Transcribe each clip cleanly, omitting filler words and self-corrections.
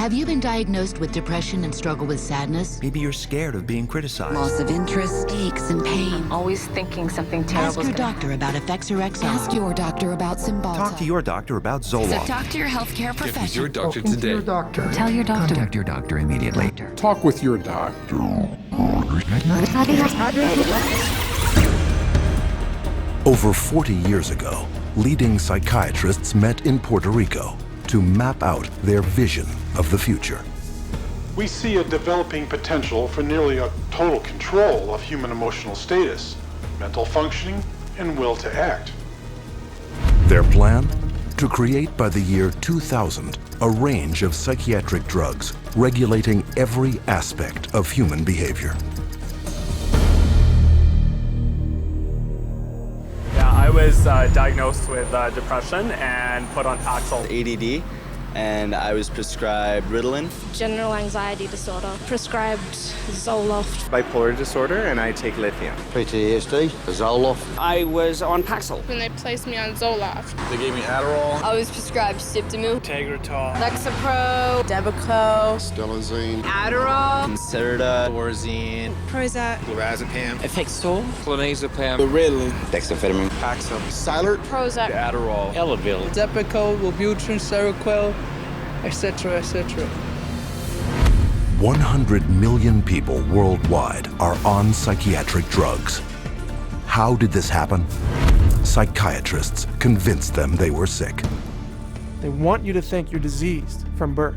Have you been diagnosed with depression and struggle with sadness? Maybe you're scared of being criticized. Loss of interest, aches and pain. Always thinking something terrible. Ask your doctor about Effects or Exile. Ask your doctor about Cymbalta. Talk to your doctor about Zoloft. So talk to your healthcare professional. Get with your doctor Talking today. to your doctor. Tell your doctor. Contact your doctor immediately. Talk with your doctor. Over 40 years ago, leading psychiatrists met in Puerto Rico to map out their vision of the future. We see a developing potential for nearly a total control of human emotional status, mental functioning, and will to act. Their plan? To create by the year 2000 a range of psychiatric drugs regulating every aspect of human behavior. I was diagnosed with depression and put on Paxil. ADD, and I was prescribed Ritalin. General anxiety disorder, prescribed Zoloft. Bipolar disorder, and I take lithium. PTSD, Zoloft. I was on Paxil. When they placed me on Zoloft. They gave me Adderall. I was prescribed Siptamil, Tegretol, Lexapro, Depakote, Stelazine, Adderall, Concerta, Orzine, Prozac, Lorazepam, Effexor, clonazepam, Ritalin, dexamphetamine, Paxil, Cylert, Prozac, Adderall, Elavil, Depakote, Wellbutrin, Seroquel, etc., etc. 100 million people worldwide are on psychiatric drugs. How did this happen? Psychiatrists convinced them they were sick. They want you to think you're diseased from birth,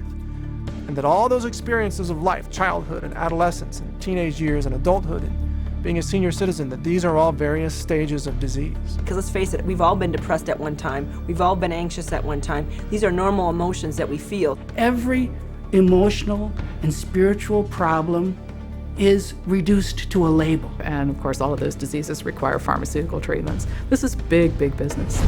and that all those experiences of life, childhood and adolescence and teenage years and adulthood and being a senior citizen, that these are all various stages of disease. Because let's face it, we've all been depressed at one time. We've all been anxious at one time. These are normal emotions that we feel. Every emotional and spiritual problem is reduced to a label. And of course, all of those diseases require pharmaceutical treatments. This is big, big business.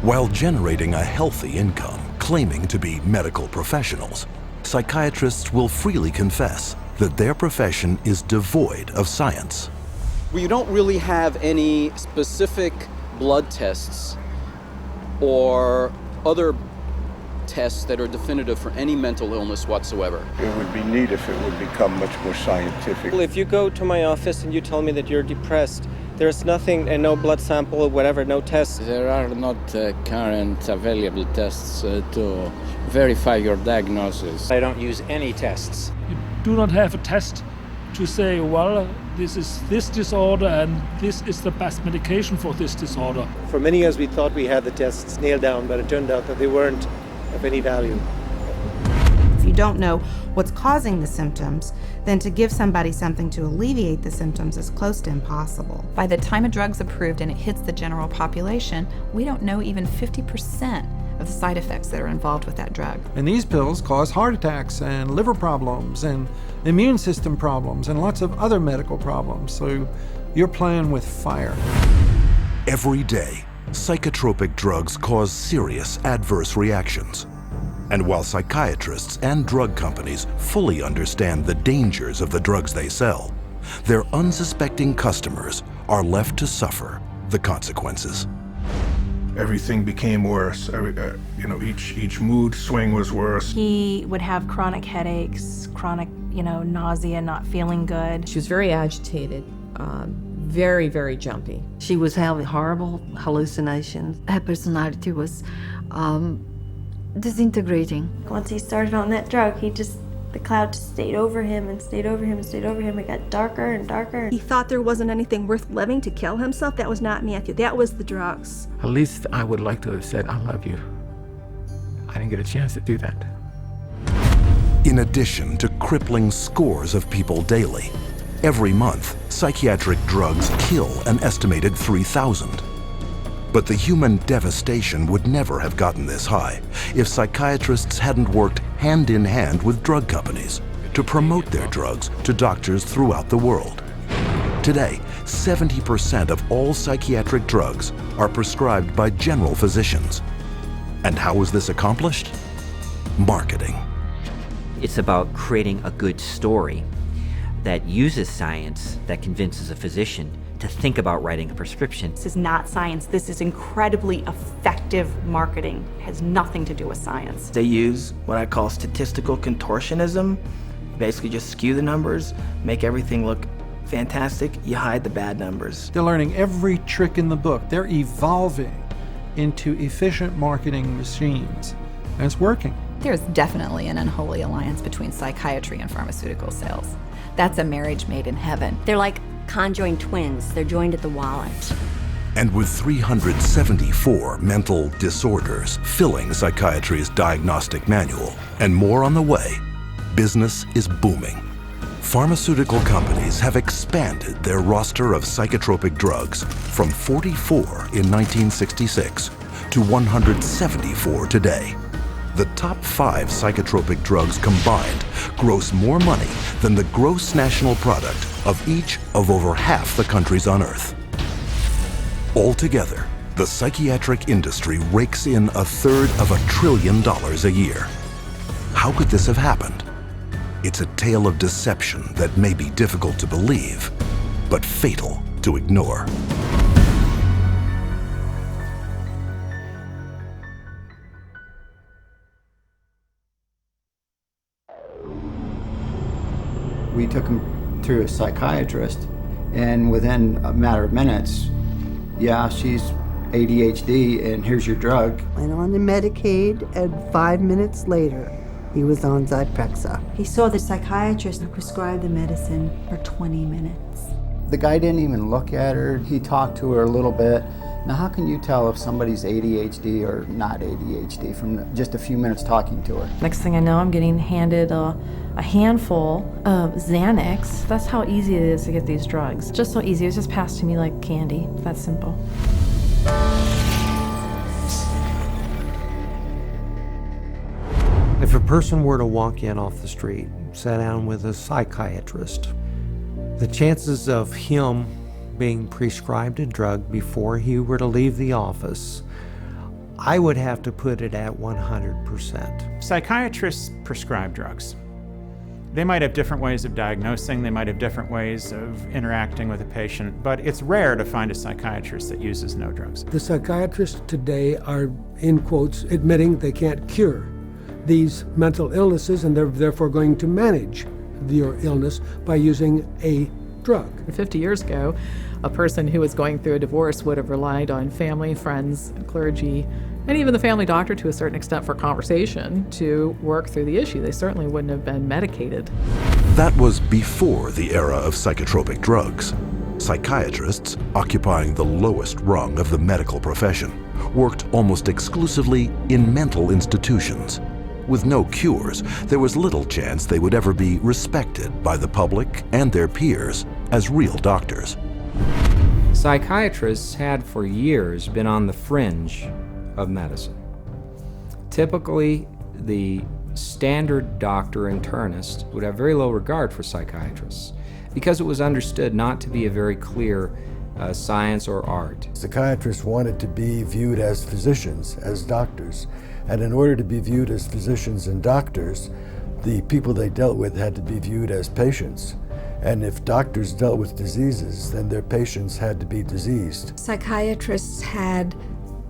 While generating a healthy income, claiming to be medical professionals, psychiatrists will freely confess that their profession is devoid of science. We don't really have any specific blood tests or other tests that are definitive for any mental illness whatsoever. It would be neat if it would become much more scientific. Well, if you go to my office and you tell me that you're depressed, there's nothing, and no blood sample or whatever, no tests. There are not current available tests to verify your diagnosis. I don't use any tests. You do not have a test to say, well, this is this disorder and this is the best medication for this disorder. For many years we thought we had the tests nailed down, but it turned out that they weren't of any value. If you don't know what's causing the symptoms, then to give somebody something to alleviate the symptoms is close to impossible. By the time a drug's approved and it hits the general population, we don't know even 50% of the side effects that are involved with that drug. And these pills cause heart attacks and liver problems and immune system problems and lots of other medical problems. So you're playing with fire. Every day, psychotropic drugs cause serious adverse reactions. And while psychiatrists and drug companies fully understand the dangers of the drugs they sell, their unsuspecting customers are left to suffer the consequences. Everything became worse. Each mood swing was worse. He would have chronic headaches, chronic, nausea, not feeling good. She was very agitated, very, very jumpy. She was having horrible hallucinations. Her personality was disintegrating. Once he started on that drug, the cloud just stayed over him and stayed over him and stayed over him. It got darker and darker. He thought there wasn't anything worth living to kill himself. That was not Matthew. That was the drugs. At least I would like to have said, I love you. I didn't get a chance to do that. In addition to crippling scores of people daily, every month, psychiatric drugs kill an estimated 3,000. But the human devastation would never have gotten this high if psychiatrists hadn't worked hand in hand with drug companies to promote their drugs to doctors throughout the world. Today, 70% of all psychiatric drugs are prescribed by general physicians. And how is this accomplished? Marketing. It's about creating a good story that uses science, that convinces a physician to think about writing a prescription. This is not science. This is incredibly effective marketing. It has nothing to do with science. They use what I call statistical contortionism. Basically just skew the numbers, make everything look fantastic, you hide the bad numbers. They're learning every trick in the book. They're evolving into efficient marketing machines, and it's working. There's definitely an unholy alliance between psychiatry and pharmaceutical sales. That's a marriage made in heaven. They're like conjoined twins. They're joined at the wallet. And with 374 mental disorders filling psychiatry's diagnostic manual, and more on the way, business is booming. Pharmaceutical companies have expanded their roster of psychotropic drugs from 44 in 1966 to 174 today. The top 5 psychotropic drugs combined gross more money than the gross national product of each of over half the countries on Earth. Altogether, the psychiatric industry rakes in $1/3 of $1 trillion a year. How could this have happened? It's a tale of deception that may be difficult to believe, but fatal to ignore. We took him to a psychiatrist, and within a matter of minutes, yeah, she's ADHD, and here's your drug. Went on to Medicaid, and 5 minutes later, he was on Zyprexa. He saw the psychiatrist and prescribed the medicine for 20 minutes. The guy didn't even look at her. He talked to her a little bit. Now, how can you tell if somebody's ADHD or not ADHD from just a few minutes talking to her? Next thing I know, I'm getting handed a handful of Xanax. That's how easy it is to get these drugs. Just so easy. It was just passed to me like candy. That simple. If a person were to walk in off the street, sit down with a psychiatrist, the chances of him being prescribed a drug before he were to leave the office, I would have to put it at 100%. Psychiatrists prescribe drugs. They might have different ways of diagnosing, they might have different ways of interacting with a patient, but it's rare to find a psychiatrist that uses no drugs. The psychiatrists today are, in quotes, admitting they can't cure these mental illnesses, and they're therefore going to manage your illness by using a drug. 50 years ago, a person who was going through a divorce would have relied on family, friends, clergy, and even the family doctor to a certain extent for conversation to work through the issue. They certainly wouldn't have been medicated. That was before the era of psychotropic drugs. Psychiatrists, occupying the lowest rung of the medical profession, worked almost exclusively in mental institutions. With no cures, there was little chance they would ever be respected by the public and their peers as real doctors. Psychiatrists had for years been on the fringe of medicine. Typically, the standard doctor internist would have very low regard for psychiatrists because it was understood not to be a very clear science or art. Psychiatrists wanted to be viewed as physicians, as doctors, and in order to be viewed as physicians and doctors, the people they dealt with had to be viewed as patients. And if doctors dealt with diseases, then their patients had to be diseased. Psychiatrists had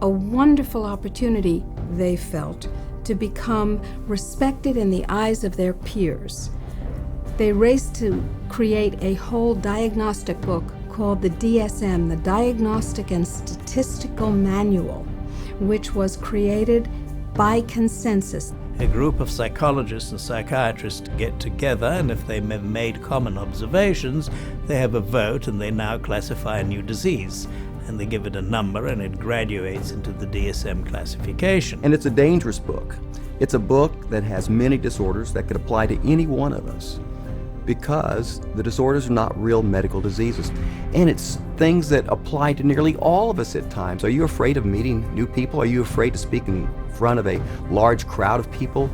a wonderful opportunity, they felt, to become respected in the eyes of their peers. They raced to create a whole diagnostic book called the DSM, the Diagnostic and Statistical Manual, which was created by consensus. A group of psychologists and psychiatrists get together, and if they have made common observations, they have a vote and they now classify a new disease. And they give it a number and it graduates into the DSM classification. And it's a dangerous book. It's a book that has many disorders that could apply to any one of us because the disorders are not real medical diseases. And it's things that apply to nearly all of us at times. Are you afraid of meeting new people? Are you afraid to speak in front of a large crowd of people?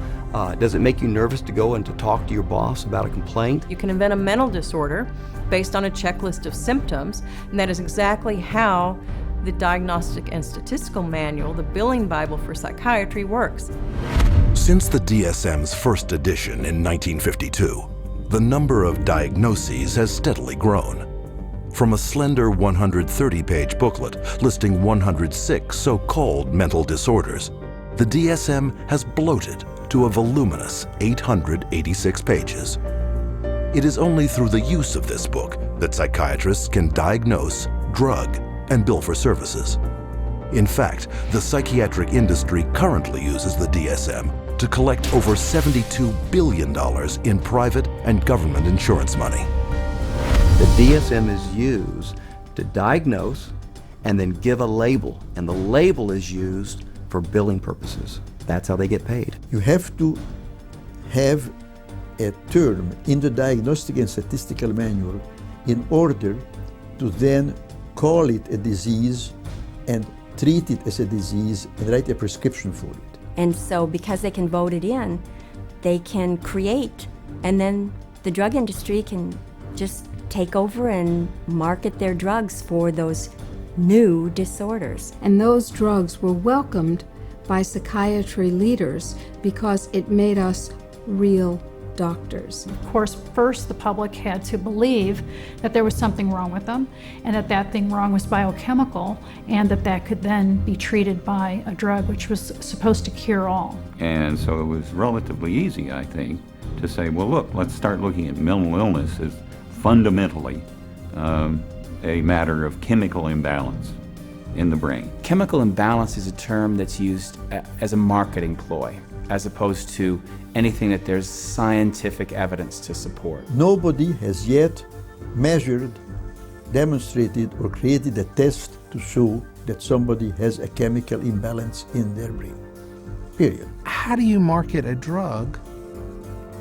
Does it make you nervous to go and to talk to your boss about a complaint? You can invent a mental disorder based on a checklist of symptoms, and that is exactly how the Diagnostic and Statistical Manual, the billing Bible for psychiatry, works. Since the DSM's first edition in 1952, the number of diagnoses has steadily grown. from a slender 130-page booklet listing 106 so-called mental disorders, the DSM has bloated to a voluminous 886 pages. It is only through the use of this book that psychiatrists can diagnose, drug, and bill for services. In fact, the psychiatric industry currently uses the DSM to collect over $72 billion in private and government insurance money. The DSM is used to diagnose and then give a label, and the label is used for billing purposes. That's how they get paid. You have to have a term in the Diagnostic and Statistical Manual in order to then call it a disease and treat it as a disease and write a prescription for it. And so because they can vote it in, they can create, and then the drug industry can just take over and market their drugs for those new disorders. And those drugs were welcomed by psychiatry leaders because it made us real doctors. Of course, first the public had to believe that there was something wrong with them, and that that thing wrong was biochemical, and that that could then be treated by a drug which was supposed to cure all. And so it was relatively easy, I think, to say, well, look, let's start looking at mental illness as fundamentally a matter of chemical imbalance in the brain. Chemical imbalance is a term that's used as a marketing ploy, as opposed to anything that there's scientific evidence to support. Nobody has yet measured, demonstrated, or created a test to show that somebody has a chemical imbalance in their brain. Period. How do you market a drug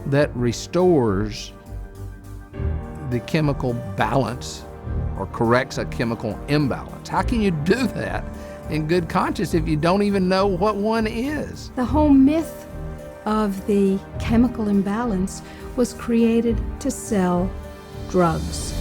that restores the chemical balance or corrects a chemical imbalance? How can you do that in good conscience if you don't even know what one is? The whole myth of the chemical imbalance was created to sell drugs.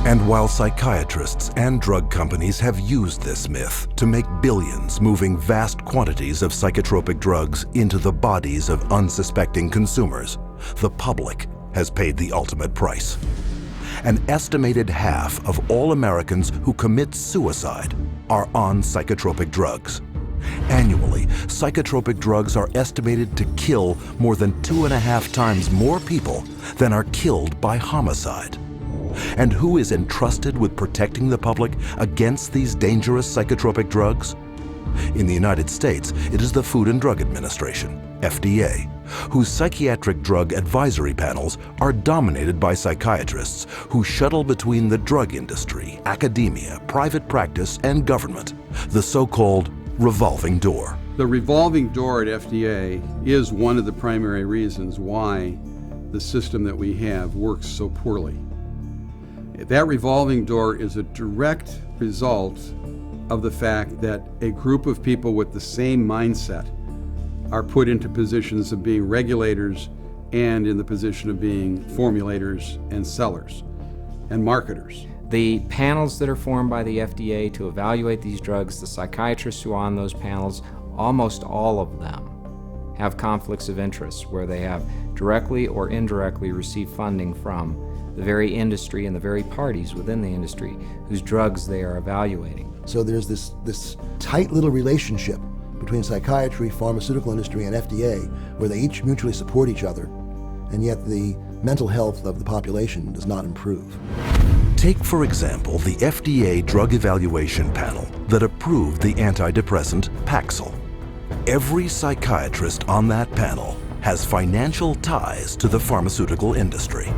And while psychiatrists and drug companies have used this myth to make billions moving vast quantities of psychotropic drugs into the bodies of unsuspecting consumers, the public has paid the ultimate price. An estimated half of all Americans who commit suicide are on psychotropic drugs. Annually, psychotropic drugs are estimated to kill more than 2.5 times more people than are killed by homicide. And who is entrusted with protecting the public against these dangerous psychotropic drugs? In the United States, it is the Food and Drug Administration, FDA, whose psychiatric drug advisory panels are dominated by psychiatrists who shuttle between the drug industry, academia, private practice, and government, the so-called revolving door. The revolving door at FDA is one of the primary reasons why the system that we have works so poorly. That revolving door is a direct result of the fact that a group of people with the same mindset are put into positions of being regulators and in the position of being formulators and sellers and marketers. The panels that are formed by the FDA to evaluate these drugs, the psychiatrists who are on those panels, almost all of them have conflicts of interest where they have directly or indirectly received funding from the very industry and the very parties within the industry whose drugs they are evaluating. So there's this tight little relationship between psychiatry, pharmaceutical industry, and FDA where they each mutually support each other, and yet the mental health of the population does not improve. Take, for example, the FDA drug evaluation panel that approved the antidepressant Paxil. Every psychiatrist on that panel has financial ties to the pharmaceutical industry.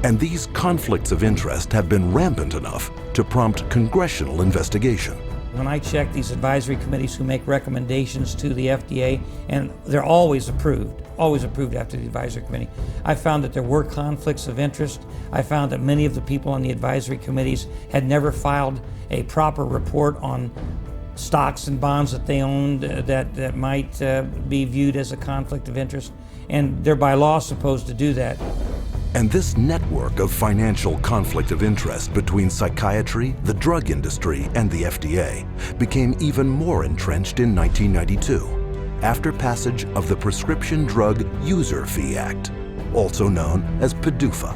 And these conflicts of interest have been rampant enough to prompt congressional investigation. When I check these advisory committees who make recommendations to the FDA, and they're always approved after the advisory committee, I found that there were conflicts of interest. I found that many of the people on the advisory committees had never filed a proper report on stocks and bonds that they owned that might be viewed as a conflict of interest, and they're by law supposed to do that. And this network of financial conflict of interest between psychiatry, the drug industry, and the FDA became even more entrenched in 1992, after passage of the Prescription Drug User Fee Act, also known as PDUFA.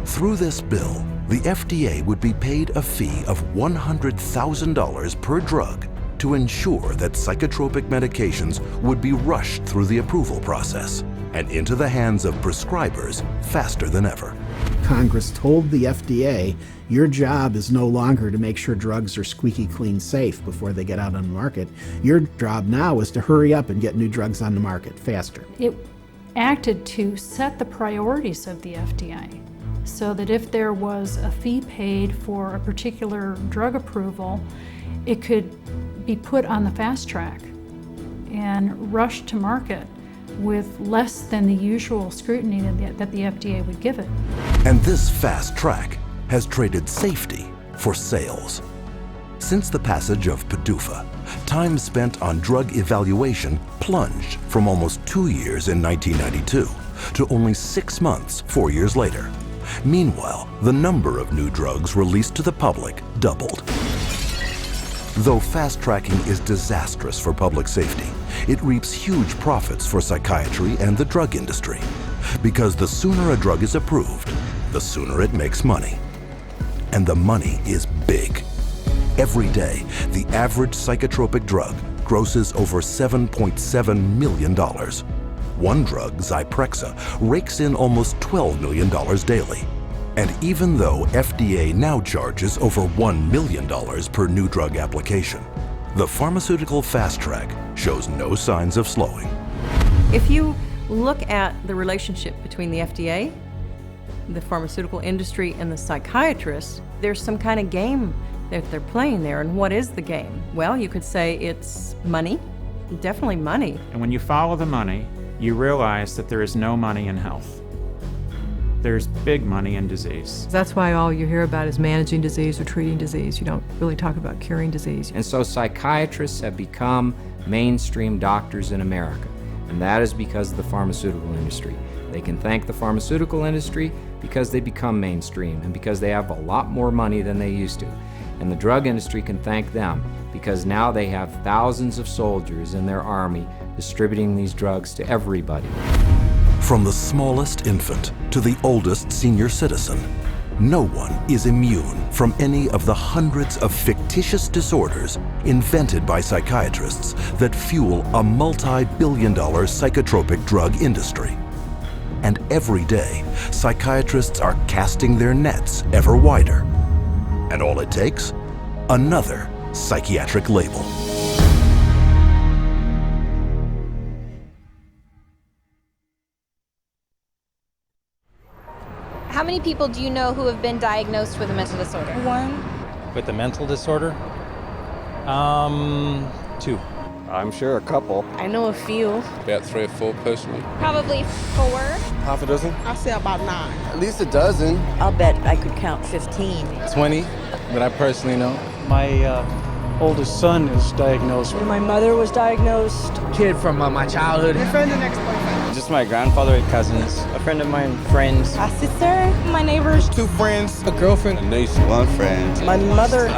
Through this bill, the FDA would be paid a fee of $100,000 per drug to ensure that psychotropic medications would be rushed through the approval process and into the hands of prescribers faster than ever. Congress told the FDA, your job is no longer to make sure drugs are squeaky clean safe before they get out on the market. Your job now is to hurry up and get new drugs on the market faster. It acted to set the priorities of the FDA so that if there was a fee paid for a particular drug approval, it could be put on the fast track and rushed to market with less than the usual scrutiny that the FDA would give it. And this fast track has traded safety for sales. Since the passage of PDUFA, time spent on drug evaluation plunged from almost 2 years in 1992 to only 6 months 4 years later. Meanwhile, the number of new drugs released to the public doubled. Though fast-tracking is disastrous for public safety, it reaps huge profits for psychiatry and the drug industry. Because the sooner a drug is approved, the sooner it makes money. And the money is big. Every day, the average psychotropic drug grosses over $7.7 million. One drug, Zyprexa, rakes in almost $12 million daily. And even though FDA now charges over $1 million per new drug application, the pharmaceutical fast track shows no signs of slowing. If you look at the relationship between the FDA, the pharmaceutical industry, and the psychiatrists, there's some kind of game that they're playing there. And what is the game? Well, you could say it's money, definitely money. And when you follow the money, you realize that there is no money in health. There's big money in disease. That's why all you hear about is managing disease or treating disease. You don't really talk about curing disease. And so psychiatrists have become mainstream doctors in America, and that is because of the pharmaceutical industry. They can thank the pharmaceutical industry because they become mainstream and because they have a lot more money than they used to. And the drug industry can thank them because now they have thousands of soldiers in their army distributing these drugs to everybody. From the smallest infant to the oldest senior citizen, no one is immune from any of the hundreds of fictitious disorders invented by psychiatrists that fuel a multi-billion-dollar psychotropic drug industry. And every day, psychiatrists are casting their nets ever wider. And all it takes? Another psychiatric label. How many people do you know who have been diagnosed with a mental disorder? One. With a mental disorder? 2. I'm sure a couple. I know a few. About 3 or 4 personally. Probably 4. Half a dozen? I'll say about 9. At least a dozen. I'll bet I could count 15. 20 that I personally know. My oldest son is diagnosed. My mother was diagnosed. Kid from my childhood. My friend and ex-boyfriend. Just my grandfather and cousins. A friend of mine, friends. A sister, my neighbors. 2 friends. A girlfriend. A niece. 1 friend. My mother.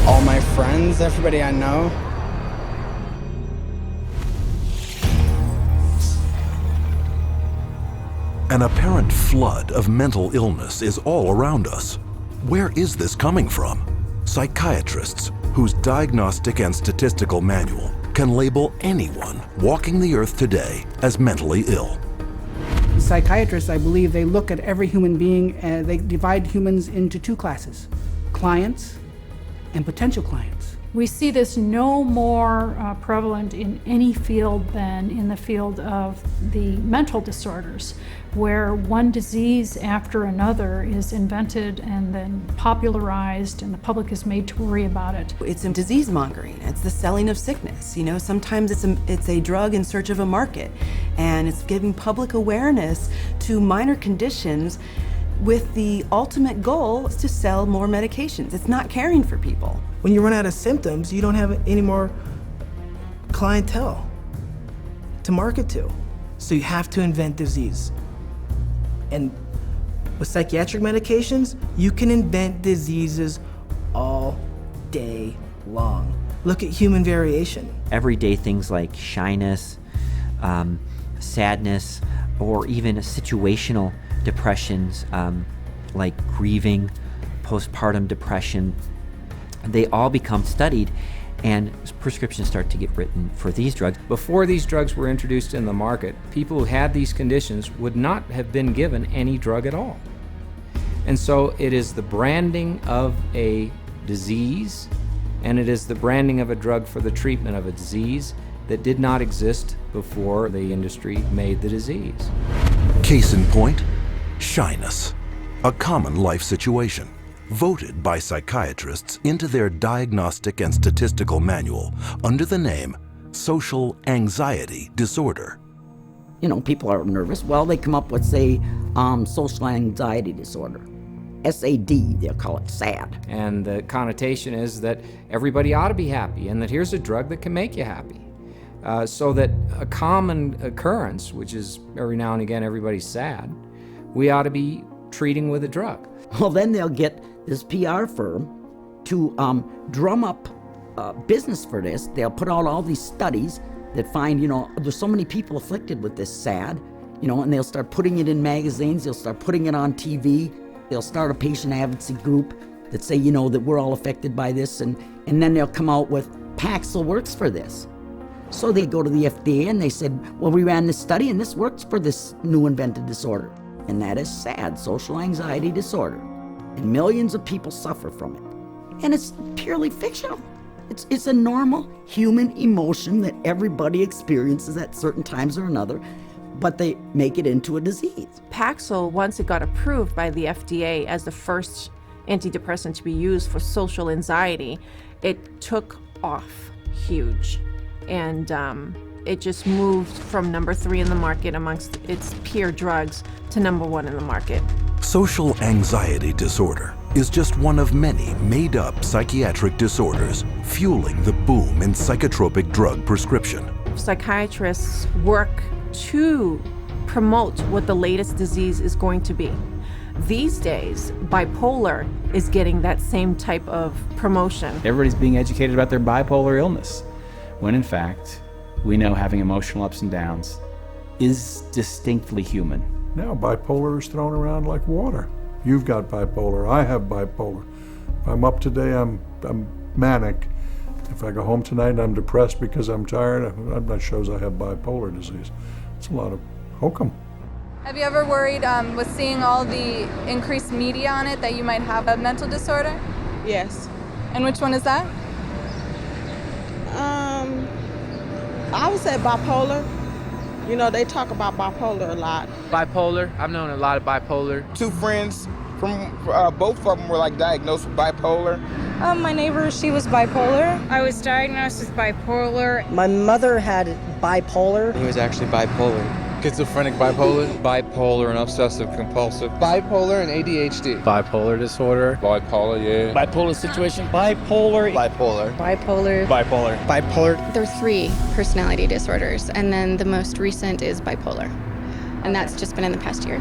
All my friends, everybody I know. An apparent flood of mental illness is all around us. Where is this coming from? Psychiatrists, whose diagnostic and statistical manual can label anyone walking the earth today as mentally ill. Psychiatrists, I believe, they look at every human being and they divide humans into 2 classes, clients and potential clients. We see this no more prevalent in any field than in the field of the mental disorders, where one disease after another is invented and then popularized and the public is made to worry about it. It's in disease mongering. It's the selling of sickness. You know, sometimes it's a drug in search of a market, and it's giving public awareness to minor conditions with the ultimate goal is to sell more medications. It's not caring for people. When you run out of symptoms, you don't have any more clientele to market to. So you have to invent disease. And with psychiatric medications, you can invent diseases all day long. Look at human variation. Everyday things like shyness, sadness, or even situational depressions, like grieving, postpartum depression, they all become studied, and prescriptions start to get written for these drugs. Before these drugs were introduced in the market, people who had these conditions would not have been given any drug at all. And so it is the branding of a disease, and it is the branding of a drug for the treatment of a disease that did not exist before the industry made the disease. Case in point, shyness, a common life situation, voted by psychiatrists into their diagnostic and statistical manual under the name social anxiety disorder. You know, people are nervous. Well, they come up with, say, social anxiety disorder. SAD, they'll call it SAD. And the connotation is that everybody ought to be happy, and that here's a drug that can make you happy. So that a common occurrence, which is every now and again everybody's sad, we ought to be treating with a drug. Well, then they'll get this PR firm to drum up business for this. They'll put out all these studies that find, you know, there's so many people afflicted with this SAD, you know, and they'll start putting it in magazines, they'll start putting it on TV, they'll start a patient advocacy group that say, you know, that we're all affected by this, and then they'll come out with Paxil works for this. So they go to the FDA and they said, well, we ran this study and this works for this new invented disorder. And that is SAD, social anxiety disorder. And millions of people suffer from it. And it's purely fictional. It's a normal human emotion that everybody experiences at certain times or another, but they make it into a disease. Paxil, once it got approved by the FDA as the first antidepressant to be used for social anxiety, it took off huge. And it just moved from number 3 in the market amongst its peer drugs to number 1 in the market. Social anxiety disorder is just one of many made-up psychiatric disorders fueling the boom in psychotropic drug prescription. Psychiatrists work to promote what the latest disease is going to be. These days, bipolar is getting that same type of promotion. Everybody's being educated about their bipolar illness, when in fact, we know having emotional ups and downs is distinctly human. Now bipolar is thrown around like water. You've got bipolar, I have bipolar. If I'm up today, I'm manic. If I go home tonight, I'm depressed because I'm tired, that shows I have bipolar disease. It's a lot of hokum. Have you ever worried with seeing all the increased media on it that you might have a mental disorder? Yes. And which one is that? I would say bipolar. You know, they talk about bipolar a lot. Bipolar, I've known a lot of bipolar. 2 friends from both of them were like diagnosed with bipolar. My neighbor, she was bipolar. I was diagnosed with bipolar. My mother had bipolar. He was actually bipolar. Schizophrenic bipolar. Bipolar and obsessive compulsive. Bipolar and ADHD. Bipolar disorder. Bipolar, yeah. Bipolar situation. Bipolar. Bipolar. Bipolar. Bipolar. Bipolar. There are 3 personality disorders, and then the most recent is bipolar. And that's just been in the past year.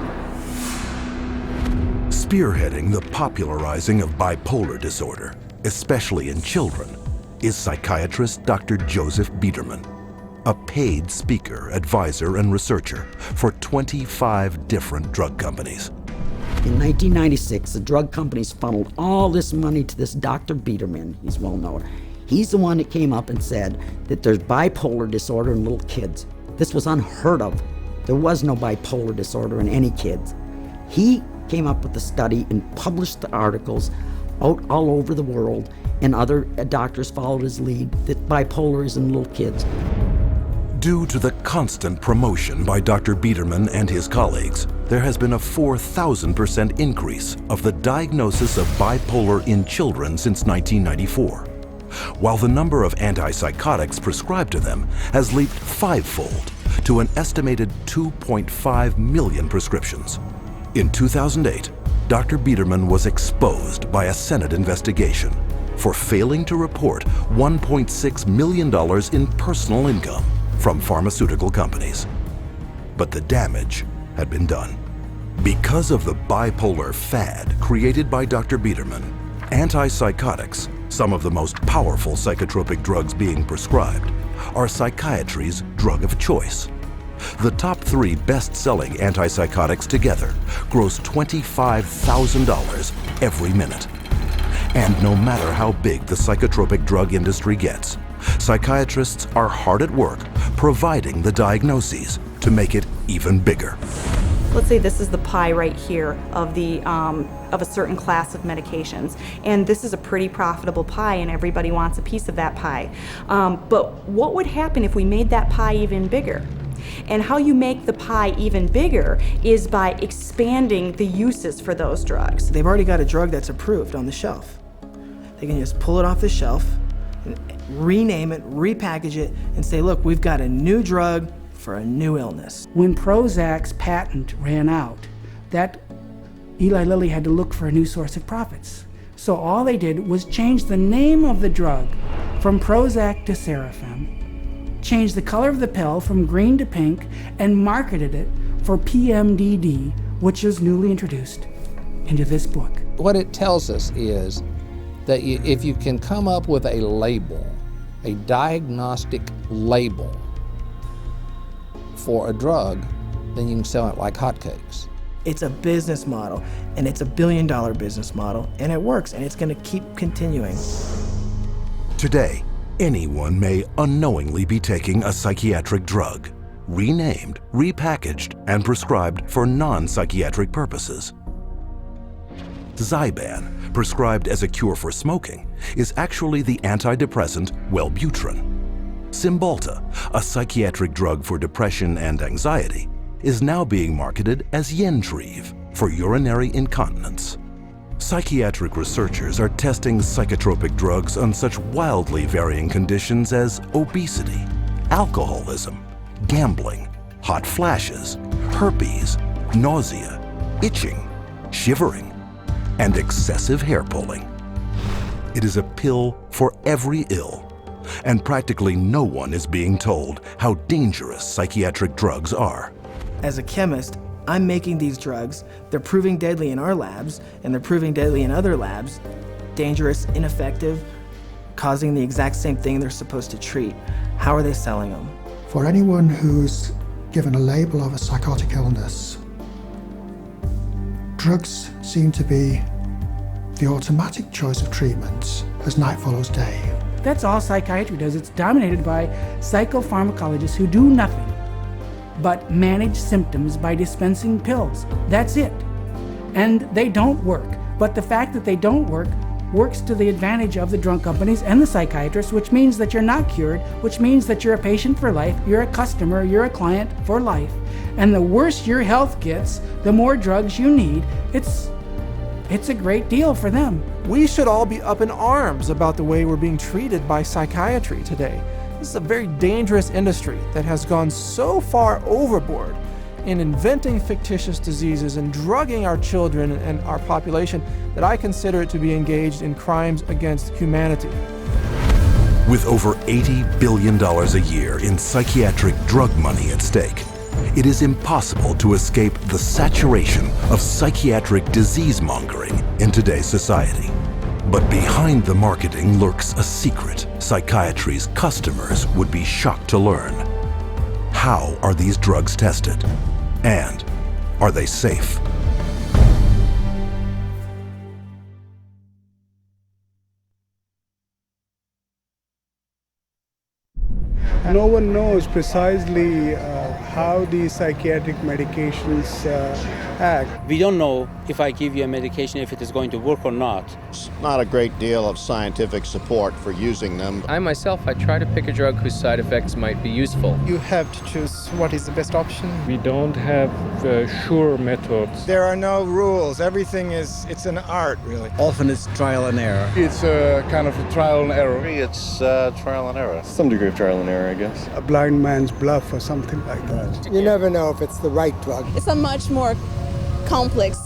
Spearheading the popularizing of bipolar disorder, especially in children, is psychiatrist Dr. Joseph Biederman, a paid speaker, advisor, and researcher for 25 different drug companies. In 1996, the drug companies funneled all this money to this Dr. Biederman. He's well known. He's the one that came up and said that there's bipolar disorder in little kids. This was unheard of. There was no bipolar disorder in any kids. He came up with the study and published the articles out all over the world, and other doctors followed his lead, that bipolar is in little kids. Due to the constant promotion by Dr. Biederman and his colleagues, there has been a 4,000% increase of the diagnosis of bipolar in children since 1994, while the number of antipsychotics prescribed to them has leaped 5-fold to an estimated 2.5 million prescriptions. In 2008, Dr. Biederman was exposed by a Senate investigation for failing to report $1.6 million in personal income from pharmaceutical companies. But the damage had been done. Because of the bipolar fad created by Dr. Biederman, antipsychotics, some of the most powerful psychotropic drugs being prescribed, are psychiatry's drug of choice. The top 3 best-selling antipsychotics together gross $25,000 every minute. And no matter how big the psychotropic drug industry gets, psychiatrists are hard at work providing the diagnoses to make it even bigger. Let's say this is the pie right here of a certain class of medications, and this is a pretty profitable pie and everybody wants a piece of that pie. But what would happen if we made that pie even bigger? And how you make the pie even bigger is by expanding the uses for those drugs. They've already got a drug that's approved on the shelf. They can just pull it off the shelf, rename it, repackage it, and say, look, we've got a new drug for a new illness. When Prozac's patent ran out, that Eli Lilly had to look for a new source of profits. So all they did was change the name of the drug from Prozac to Serafem, changed the color of the pill from green to pink, and marketed it for PMDD, which is newly introduced into this book. What it tells us is that if you can come up with a label, a diagnostic label for a drug, then you can sell it like hotcakes. It's a business model, and it's a billion-dollar business model, and it works, and it's going to keep continuing. Today, anyone may unknowingly be taking a psychiatric drug, renamed, repackaged, and prescribed for non-psychiatric purposes. Zyban, prescribed as a cure for smoking, is actually the antidepressant Wellbutrin. Cymbalta, a psychiatric drug for depression and anxiety, is now being marketed as Yentriv for urinary incontinence. Psychiatric researchers are testing psychotropic drugs on such wildly varying conditions as obesity, alcoholism, gambling, hot flashes, herpes, nausea, itching, shivering, and excessive hair pulling. It is a pill for every ill, and practically no one is being told how dangerous psychiatric drugs are. As a chemist, I'm making these drugs. They're proving deadly in our labs, and they're proving deadly in other labs. Dangerous, ineffective, causing the exact same thing they're supposed to treat. How are they selling them? For anyone who's given a label of a psychotic illness, drugs seem to be the automatic choice of treatment as night follows day. That's all psychiatry does. It's dominated by psychopharmacologists who do nothing but manage symptoms by dispensing pills. That's it. And they don't work. But the fact that they don't work works to the advantage of the drug companies and the psychiatrists, which means that you're not cured, which means that you're a patient for life, you're a customer, you're a client for life. And the worse your health gets, the more drugs you need. It's a great deal for them. We should all be up in arms about the way we're being treated by psychiatry today. This is a very dangerous industry that has gone so far overboard in inventing fictitious diseases and drugging our children and our population that I consider it to be engaged in crimes against humanity. With over $80 billion a year in psychiatric drug money at stake, it is impossible to escape the saturation of psychiatric disease-mongering in today's society. But behind the marketing lurks a secret psychiatry's customers would be shocked to learn. How are these drugs tested? And are they safe? No one knows precisely how these psychiatric medications act. We don't know if I give you a medication if it is going to work or not. There's not a great deal of scientific support for using them. I try to pick a drug whose side effects might be useful. You have to choose what is the best option. We don't have sure methods. There are no rules. Everything it's an art, really. Often it's trial and error. It's kind of a trial and error. It's trial and error. Some degree of trial and error, I guess. A blind man's bluff or something like that. You never know if it's the right drug. It's a much more complex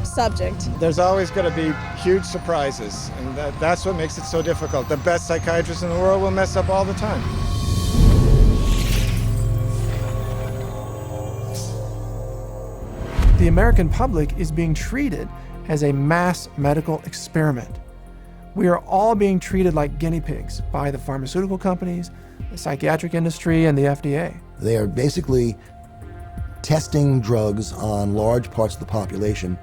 subject. There's always going to be huge surprises, and that's what makes it so difficult. The best psychiatrists in the world will mess up all the time. The American public is being treated as a mass medical experiment. We are all being treated like guinea pigs by the pharmaceutical companies, the psychiatric industry, and the FDA. They are basically testing drugs on large parts of the population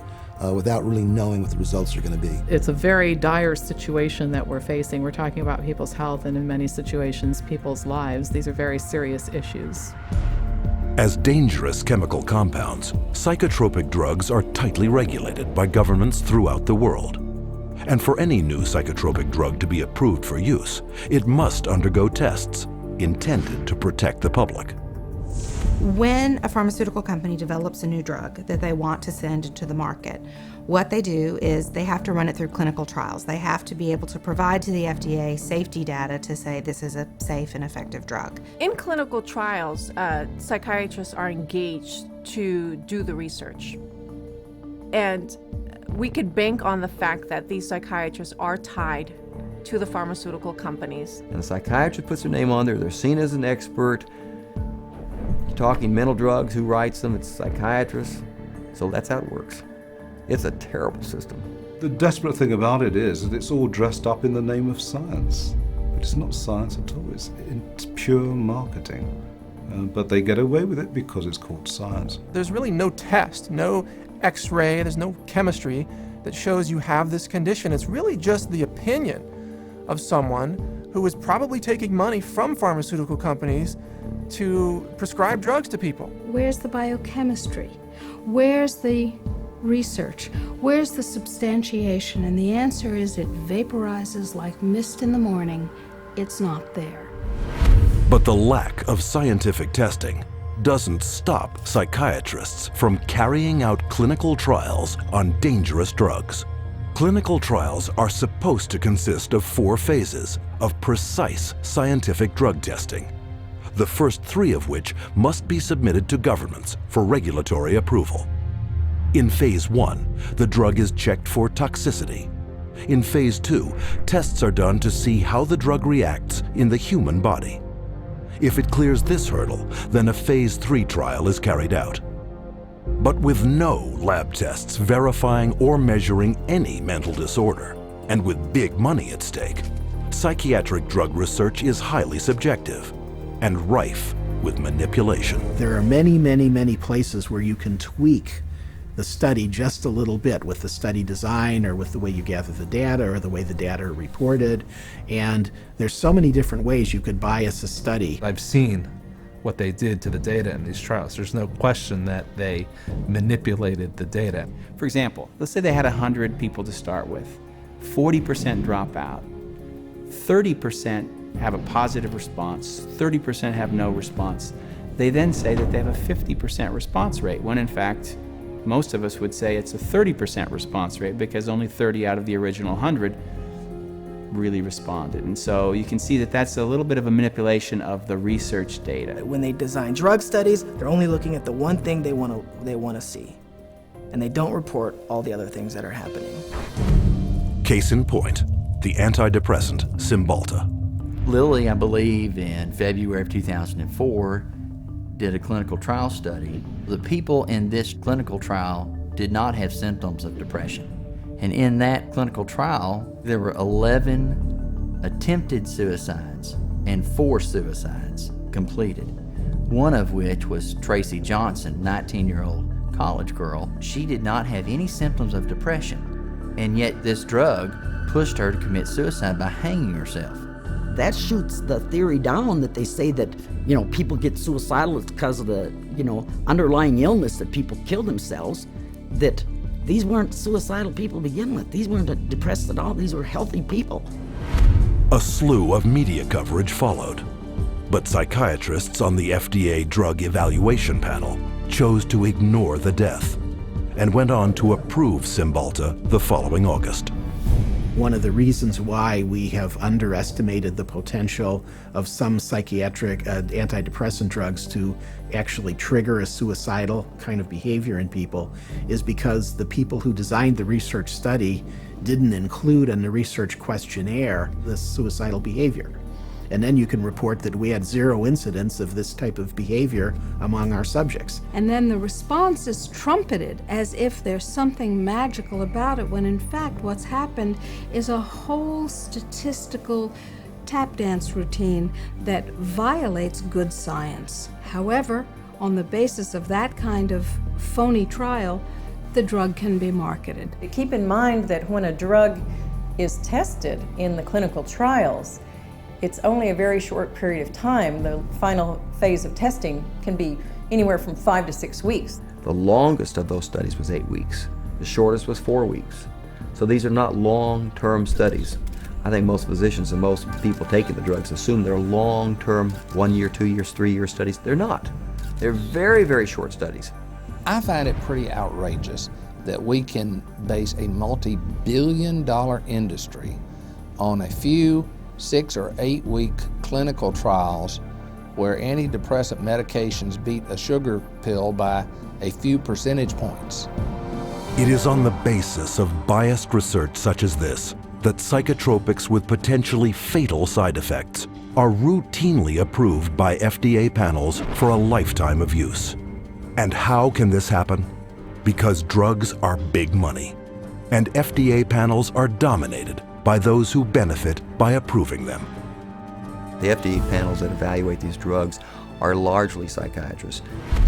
without really knowing what the results are going to be. It's a very dire situation that we're facing. We're talking about people's health and in many situations, people's lives. These are very serious issues. As dangerous chemical compounds, psychotropic drugs are tightly regulated by governments throughout the world. And for any new psychotropic drug to be approved for use, it must undergo tests intended to protect the public. When a pharmaceutical company develops a new drug that they want to send into the market, what they do is they have to run it through clinical trials. They have to be able to provide to the FDA safety data to say this is a safe and effective drug. In clinical trials, psychiatrists are engaged to do the research. And we could bank on the fact that these psychiatrists are tied to the pharmaceutical companies. And a psychiatrist puts their name on there, they're seen as an expert. Talking mental drugs, who writes them? It's psychiatrists. So that's how it works. It's a terrible system. The desperate thing about it is that it's all dressed up in the name of science. But it's not science at all, it's pure marketing. But they get away with it because it's called science. There's really no test, no x-ray, there's no chemistry that shows you have this condition. It's really just the opinion of someone who is probably taking money from pharmaceutical companies to prescribe drugs to people. Where's the biochemistry? Where's the research? Where's the substantiation? And the answer is it vaporizes like mist in the morning. It's not there. But the lack of scientific testing doesn't stop psychiatrists from carrying out clinical trials on dangerous drugs. Clinical trials are supposed to consist of 4 phases of precise scientific drug testing, the first 3 of which must be submitted to governments for regulatory approval. In Phase 1, the drug is checked for toxicity. In Phase 2, tests are done to see how the drug reacts in the human body. If it clears this hurdle, then a Phase 3 trial is carried out. But with no lab tests verifying or measuring any mental disorder, and with big money at stake, psychiatric drug research is highly subjective and rife with manipulation. There are many places where you can tweak the study just a little bit with the study design or with the way you gather the data or the way the data are reported. And there's so many different ways you could bias a study. I've seen what they did to the data in these trials. There's no question that they manipulated the data. For example, let's say they had 100 people to start with. 40% drop out. 30% have a positive response, 30% have no response. They then say that they have a 50% response rate, when in fact, most of us would say it's a 30% response rate because only 30 out of the original 100 really responded. And so you can see that that's a little bit of a manipulation of the research data. When they design drug studies, they're only looking at the one thing they want to see. And they don't report all the other things that are happening. Case in point, the antidepressant Cymbalta. Lilly, I believe, in February of 2004, did a clinical trial study. The people in this clinical trial did not have symptoms of depression. And in that clinical trial, there were 11 attempted suicides and 4 suicides completed. One of which was Tracy Johnson, 19-year-old college girl. She did not have any symptoms of depression, and yet this drug pushed her to commit suicide by hanging herself. That shoots the theory down that they say that, people get suicidal because of the, underlying illness that people kill themselves, that these weren't suicidal people to begin with. These weren't depressed at all. These were healthy people. A slew of media coverage followed, but psychiatrists on the FDA Drug Evaluation Panel chose to ignore the death and went on to approve Cymbalta the following August. One of the reasons why we have underestimated the potential of some psychiatric antidepressant drugs to actually trigger a suicidal kind of behavior in people is because the people who designed the research study didn't include in the research questionnaire this suicidal behavior. And then you can report that we had 0 incidents of this type of behavior among our subjects. And then the response is trumpeted as if there's something magical about it, when in fact what's happened is a whole statistical tap dance routine that violates good science. However, on the basis of that kind of phony trial, the drug can be marketed. Keep in mind that when a drug is tested in the clinical trials, it's only a very short period of time. The final phase of testing can be anywhere from 5 to 6 weeks. The longest of those studies was 8 weeks. The shortest was 4 weeks. So these are not long-term studies. I think most physicians and most people taking the drugs assume they're long-term, 1 year, 2 years, 3 year studies. They're not. They're very, very short studies. I find it pretty outrageous that we can base a multi-billion-dollar industry on a few 6 or 8 week clinical trials where antidepressant medications beat a sugar pill by a few percentage points. It is on the basis of biased research such as this that psychotropics with potentially fatal side effects are routinely approved by FDA panels for a lifetime of use. And how can this happen? Because drugs are big money, and FDA panels are dominated by those who benefit by approving them. The FDA panels that evaluate these drugs are largely psychiatrists.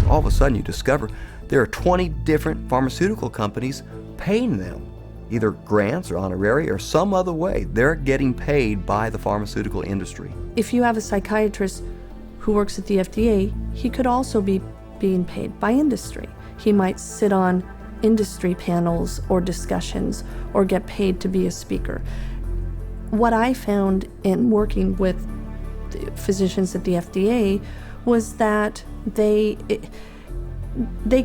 All of a sudden you discover there are 20 different pharmaceutical companies paying them, either grants or honorary or some other way. They're getting paid by the pharmaceutical industry. If you have a psychiatrist who works at the FDA, he could also be being paid by industry. He might sit on industry panels or discussions or get paid to be a speaker. What I found in working with the physicians at the FDA was that they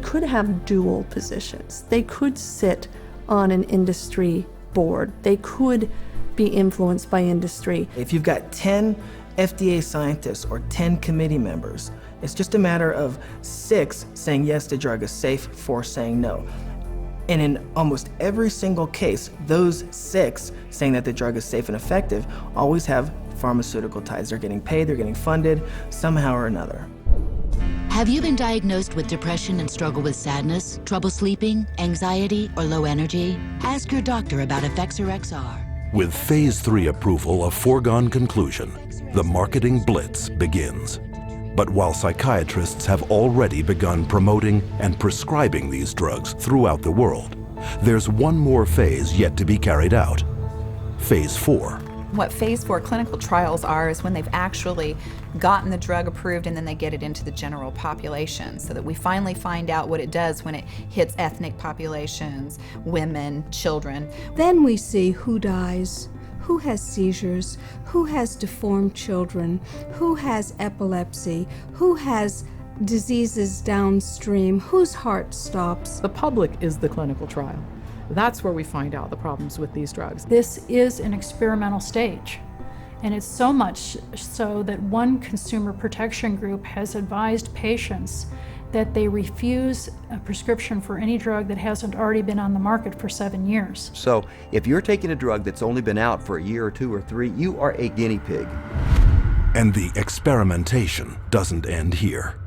could have dual positions. They could sit on an industry board. They could be influenced by industry. If you've got 10 FDA scientists or 10 committee members, it's just a matter of 6 saying yes, the drug is safe, 4 saying no. And in almost every single case, those 6 saying that the drug is safe and effective always have pharmaceutical ties. They're getting paid, they're getting funded somehow or another. Have you been diagnosed with depression and struggle with sadness, trouble sleeping, anxiety, or low energy? Ask your doctor about Effexor XR. With Phase 3 approval a foregone conclusion, the marketing blitz begins. But while psychiatrists have already begun promoting and prescribing these drugs throughout the world, there's one more phase yet to be carried out. Phase 4. What phase 4 clinical trials are is when they've actually gotten the drug approved and then they get it into the general population, so that we finally find out what it does when it hits ethnic populations, women, children. Then we see who dies, who has seizures, who has deformed children, who has epilepsy, who has diseases downstream, whose heart stops. The public is the clinical trial. That's where we find out the problems with these drugs. This is an experimental stage, and it's so much so that one consumer protection group has advised patients that they refuse a prescription for any drug that hasn't already been on the market for 7 years. So if you're taking a drug that's only been out for a year or 2 or 3, you are a guinea pig. And the experimentation doesn't end here.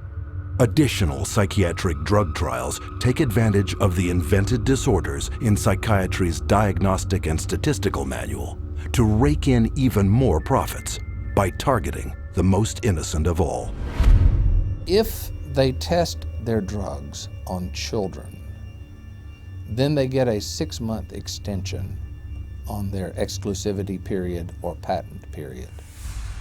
Additional psychiatric drug trials take advantage of the invented disorders in psychiatry's Diagnostic and Statistical Manual to rake in even more profits by targeting the most innocent of all. If they test their drugs on children, then they get a 6-month extension on their exclusivity period or patent period.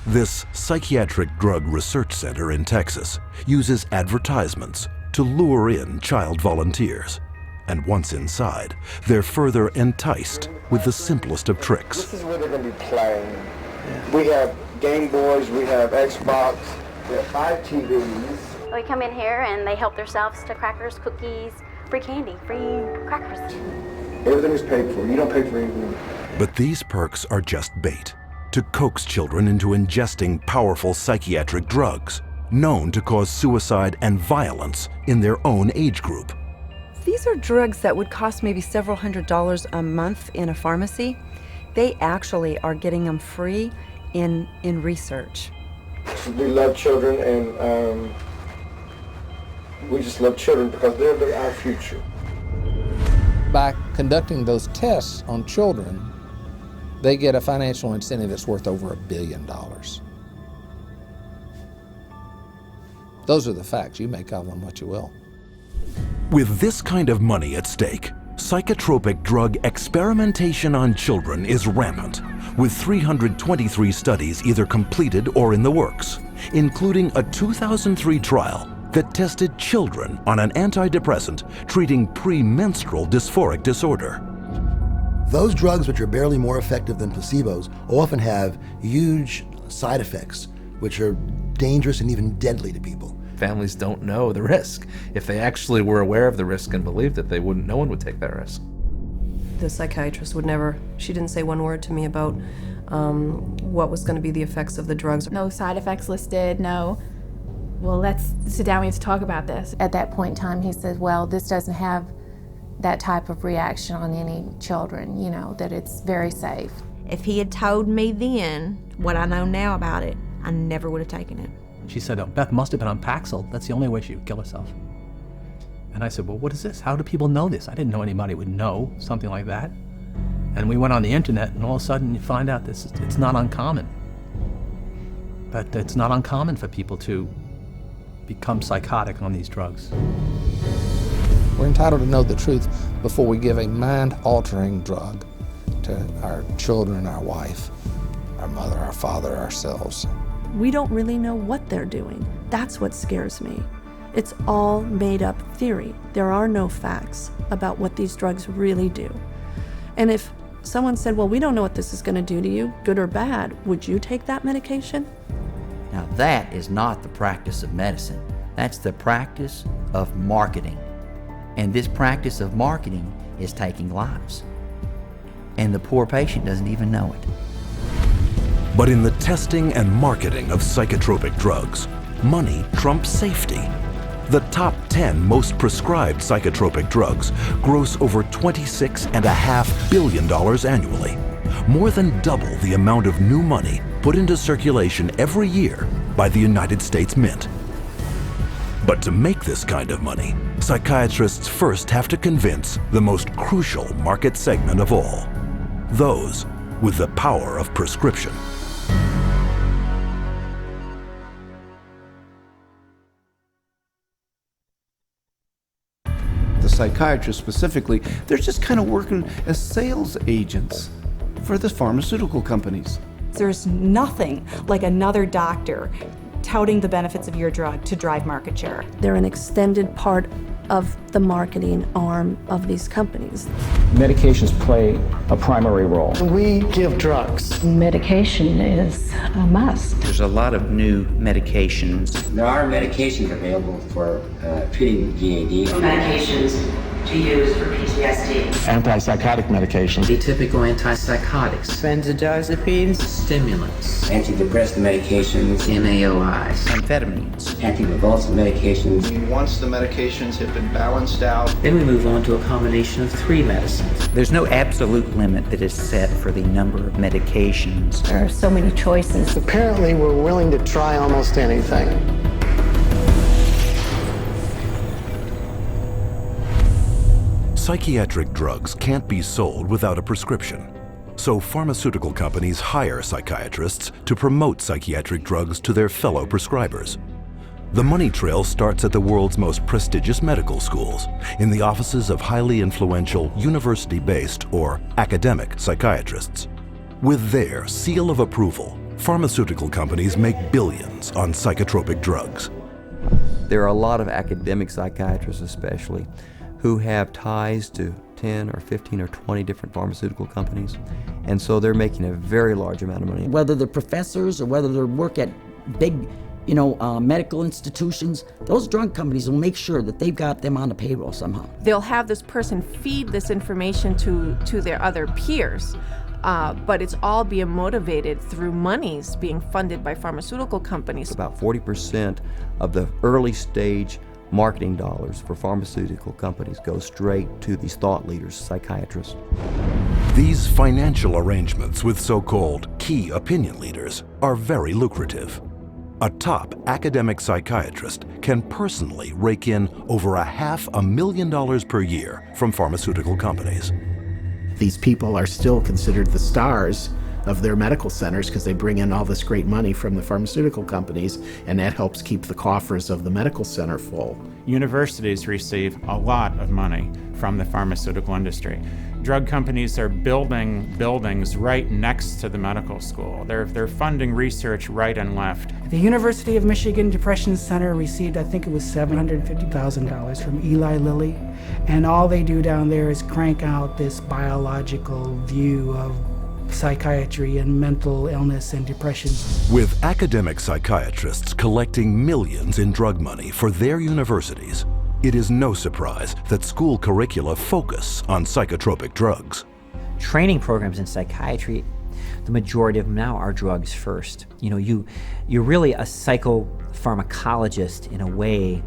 This psychiatric drug research center in Texas uses advertisements to lure in child volunteers. And once inside, they're further enticed with the simplest of tricks. This is where they're going to be playing. We have Game Boys, we have Xbox, we have 5 TVs. They come in here and they help themselves to crackers, cookies, free candy, free crackers. Everything is paid for. You don't pay for anything. But these perks are just bait to coax children into ingesting powerful psychiatric drugs known to cause suicide and violence in their own age group. These are drugs that would cost maybe several $100s a month in a pharmacy. They actually are getting them free in research. We love children, and we just love children because they're our future. By conducting those tests on children, they get a financial incentive that's worth over $1 billion. Those are the facts. You make of them what you will. With this kind of money at stake, psychotropic drug experimentation on children is rampant, with 323 studies either completed or in the works, including a 2003 trial that tested children on an antidepressant treating premenstrual dysphoric disorder. Those drugs, which are barely more effective than placebos, often have huge side effects, which are dangerous and even deadly to people. Families don't know the risk. If they actually were aware of the risk and believed it, no one would take that risk. The psychiatrist would never, she didn't say one word to me about what was going to be the effects of the drugs. No side effects listed, no, well, let's sit down, we have to talk about this. At that point in time, he said, well, this doesn't have that type of reaction on any children, you know, that it's very safe. If he had told me then what I know now about it, I never would have taken it. She said, oh, Beth must have been on Paxil. That's the only way she would kill herself. And I said, well, what is this? How do people know this? I didn't know anybody would know something like that. And we went on the internet, and all of a sudden you find out this it's not uncommon. But it's not uncommon for people to become psychotic on these drugs. We're entitled to know the truth before we give a mind-altering drug to our children, our wife, our mother, our father, ourselves. We don't really know what they're doing. That's what scares me. It's all made up theory. There are no facts about what these drugs really do. And if someone said, well, we don't know what this is going to do to you, good or bad, would you take that medication? Now that is not the practice of medicine. That's the practice of marketing. And this practice of marketing is taking lives. And the poor patient doesn't even know it. But in the testing and marketing of psychotropic drugs, money trumps safety. The top 10 most prescribed psychotropic drugs gross over $26.5 billion annually, more than double the amount of new money put into circulation every year by the United States Mint. But to make this kind of money, psychiatrists first have to convince the most crucial market segment of all, those with the power of prescription. The psychiatrists specifically, they're just kind of working as sales agents for the pharmaceutical companies. There's nothing like another doctor touting the benefits of your drug to drive market share. They're an extended part of the marketing arm of these companies. Medications play a primary role. We give drugs. Medication is a must. There's a lot of new medications. There are medications available for treating GAD. Medications to use for PTSD. Antipsychotic medications. Atypical antipsychotics. Benzodiazepines. Stimulants. Antidepressant medications. MAOIs. Amphetamines. Anticonvulsant medications. Once the medications have been balanced out, then we move on to a combination of 3 medicines. There's no absolute limit that is set for the number of medications. There are so many choices. Apparently, we're willing to try almost anything. Psychiatric drugs can't be sold without a prescription, so pharmaceutical companies hire psychiatrists to promote psychiatric drugs to their fellow prescribers. The money trail starts at the world's most prestigious medical schools, in the offices of highly influential university-based or academic psychiatrists. With their seal of approval, pharmaceutical companies make billions on psychotropic drugs. There are a lot of academic psychiatrists especially who have ties to 10 or 15 or 20 different pharmaceutical companies, and so they're making a very large amount of money. Whether they're professors or whether they work at big, medical institutions, those drug companies will make sure that they've got them on the payroll somehow. They'll have this person feed this information to their other peers, but it's all being motivated through monies being funded by pharmaceutical companies. About 40% of the early stage marketing dollars for pharmaceutical companies go straight to these thought leaders, psychiatrists. These financial arrangements with so-called key opinion leaders are very lucrative. A top academic psychiatrist can personally rake in over $500,000 per year from pharmaceutical companies. These people are still considered the stars of their medical centers because they bring in all this great money from the pharmaceutical companies, and that helps keep the coffers of the medical center full. Universities receive a lot of money from the pharmaceutical industry. Drug companies are building buildings right next to the medical school. They're funding research right and left. The University of Michigan Depression Center received, I think it was $750,000 from Eli Lilly, and all they do down there is crank out this biological view of psychiatry and mental illness and depression. With academic psychiatrists collecting millions in drug money for their universities, it is no surprise that school curricula focus on psychotropic drugs. Training programs in psychiatry, the majority of them now are drugs first. You know, you're really a psychopharmacologist in a way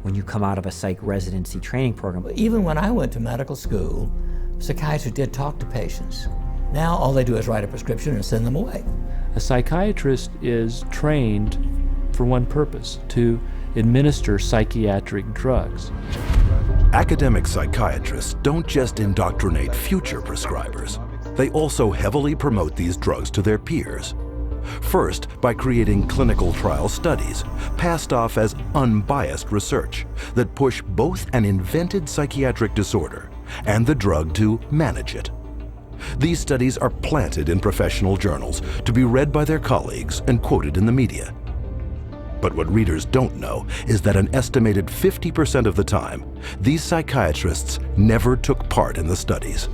when you come out of a psych residency training program. Even when I went to medical school, psychiatrists did talk to patients. Now all they do is write a prescription and send them away. A psychiatrist is trained for one purpose, to administer psychiatric drugs. Academic psychiatrists don't just indoctrinate future prescribers, they also heavily promote these drugs to their peers. First, by creating clinical trial studies, passed off as unbiased research that push both an invented psychiatric disorder and the drug to manage it. These studies are planted in professional journals to be read by their colleagues and quoted in the media. But what readers don't know is that an estimated 50% of the time, these psychiatrists never took part in the studies.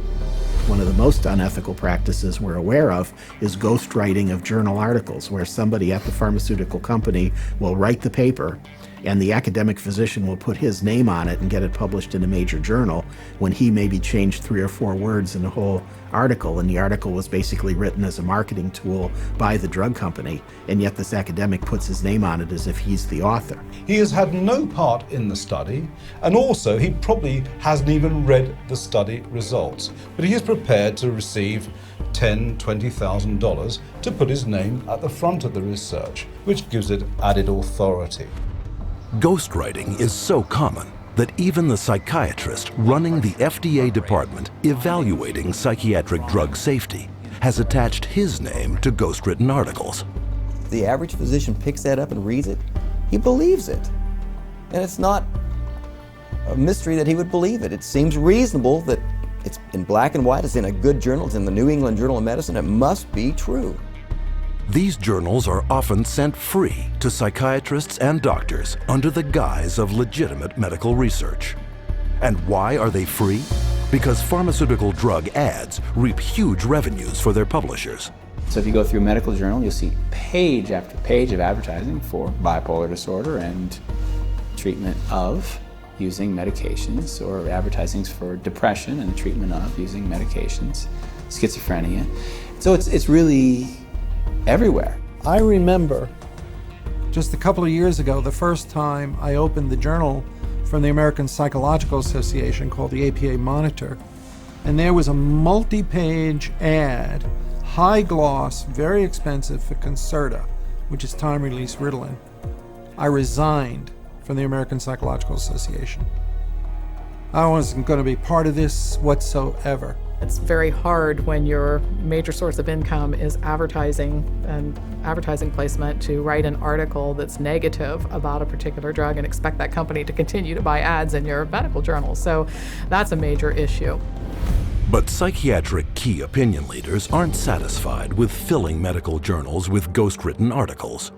One of the most unethical practices we're aware of is ghostwriting of journal articles, where somebody at the pharmaceutical company will write the paper and the academic physician will put his name on it and get it published in a major journal when he maybe changed 3 or 4 words in the whole article, and the article was basically written as a marketing tool by the drug company, and yet this academic puts his name on it as if he's the author. He has had no part in the study, and also he probably hasn't even read the study results, but he is prepared to receive $10,000, $20,000 to put his name at the front of the research, which gives it added authority. Ghostwriting is so common that even the psychiatrist running the FDA department evaluating psychiatric drug safety has attached his name to ghostwritten articles. The average physician picks that up and reads it. He believes it. And it's not a mystery that he would believe it. It seems reasonable that it's in black and white, it's in a good journal, it's in the New England Journal of Medicine, it must be true. These journals are often sent free to psychiatrists and doctors under the guise of legitimate medical research. And why are they free? Because pharmaceutical drug ads reap huge revenues for their publishers. So if you go through a medical journal, you'll see page after page of advertising for bipolar disorder and treatment of using medications, or advertisings for depression and the treatment of using medications, schizophrenia. So it's really everywhere. I remember just a couple of years ago, the first time I opened the journal from the American Psychological Association called the APA Monitor, and there was a multi-page ad, high gloss, very expensive, for Concerta, which is time-release Ritalin. I resigned from the American Psychological Association. I wasn't going to be part of this whatsoever. It's very hard when your major source of income is advertising and advertising placement to write an article that's negative about a particular drug and expect that company to continue to buy ads in your medical journal. So that's a major issue. But psychiatric key opinion leaders aren't satisfied with filling medical journals with ghostwritten articles.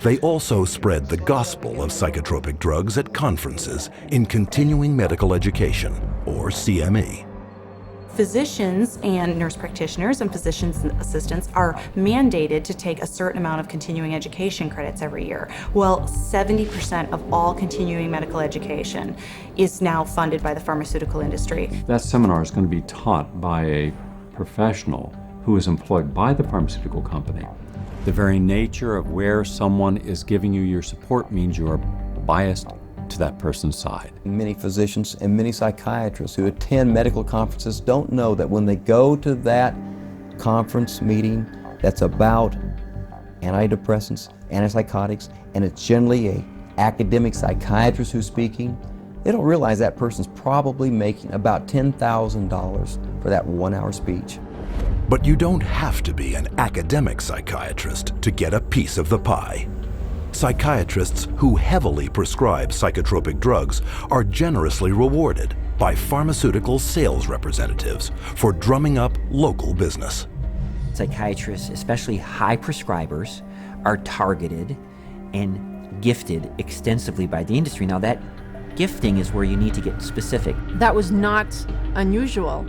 They also spread the gospel of psychotropic drugs at conferences in continuing medical education, or CME. Physicians and nurse practitioners and physician's assistants are mandated to take a certain amount of continuing education credits every year. Well, 70% of all continuing medical education is now funded by the pharmaceutical industry. That seminar is going to be taught by a professional who is employed by the pharmaceutical company. The very nature of where someone is giving you your support means you are biased to that person's side. Many physicians and many psychiatrists who attend medical conferences don't know that when they go to that conference meeting that's about antidepressants, antipsychotics, and it's generally an academic psychiatrist who's speaking, they don't realize that person's probably making about $10,000 for that 1 hour speech. But you don't have to be an academic psychiatrist to get a piece of the pie. Psychiatrists who heavily prescribe psychotropic drugs are generously rewarded by pharmaceutical sales representatives for drumming up local business. Psychiatrists, especially high prescribers, are targeted and gifted extensively by the industry. Now that gifting is where you need to get specific. That was not unusual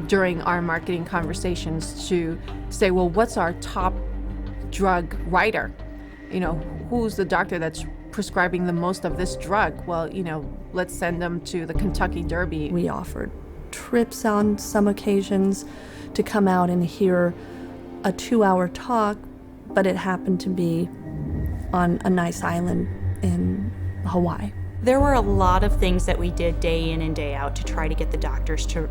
during our marketing conversations to say, well, what's our top drug writer? You know, who's the doctor that's prescribing the most of this drug? Well, you know, let's send them to the Kentucky Derby. We offered trips on some occasions to come out and hear a 2-hour talk, but it happened to be on a nice island in Hawaii. There were a lot of things that we did day in and day out to try to get the doctors to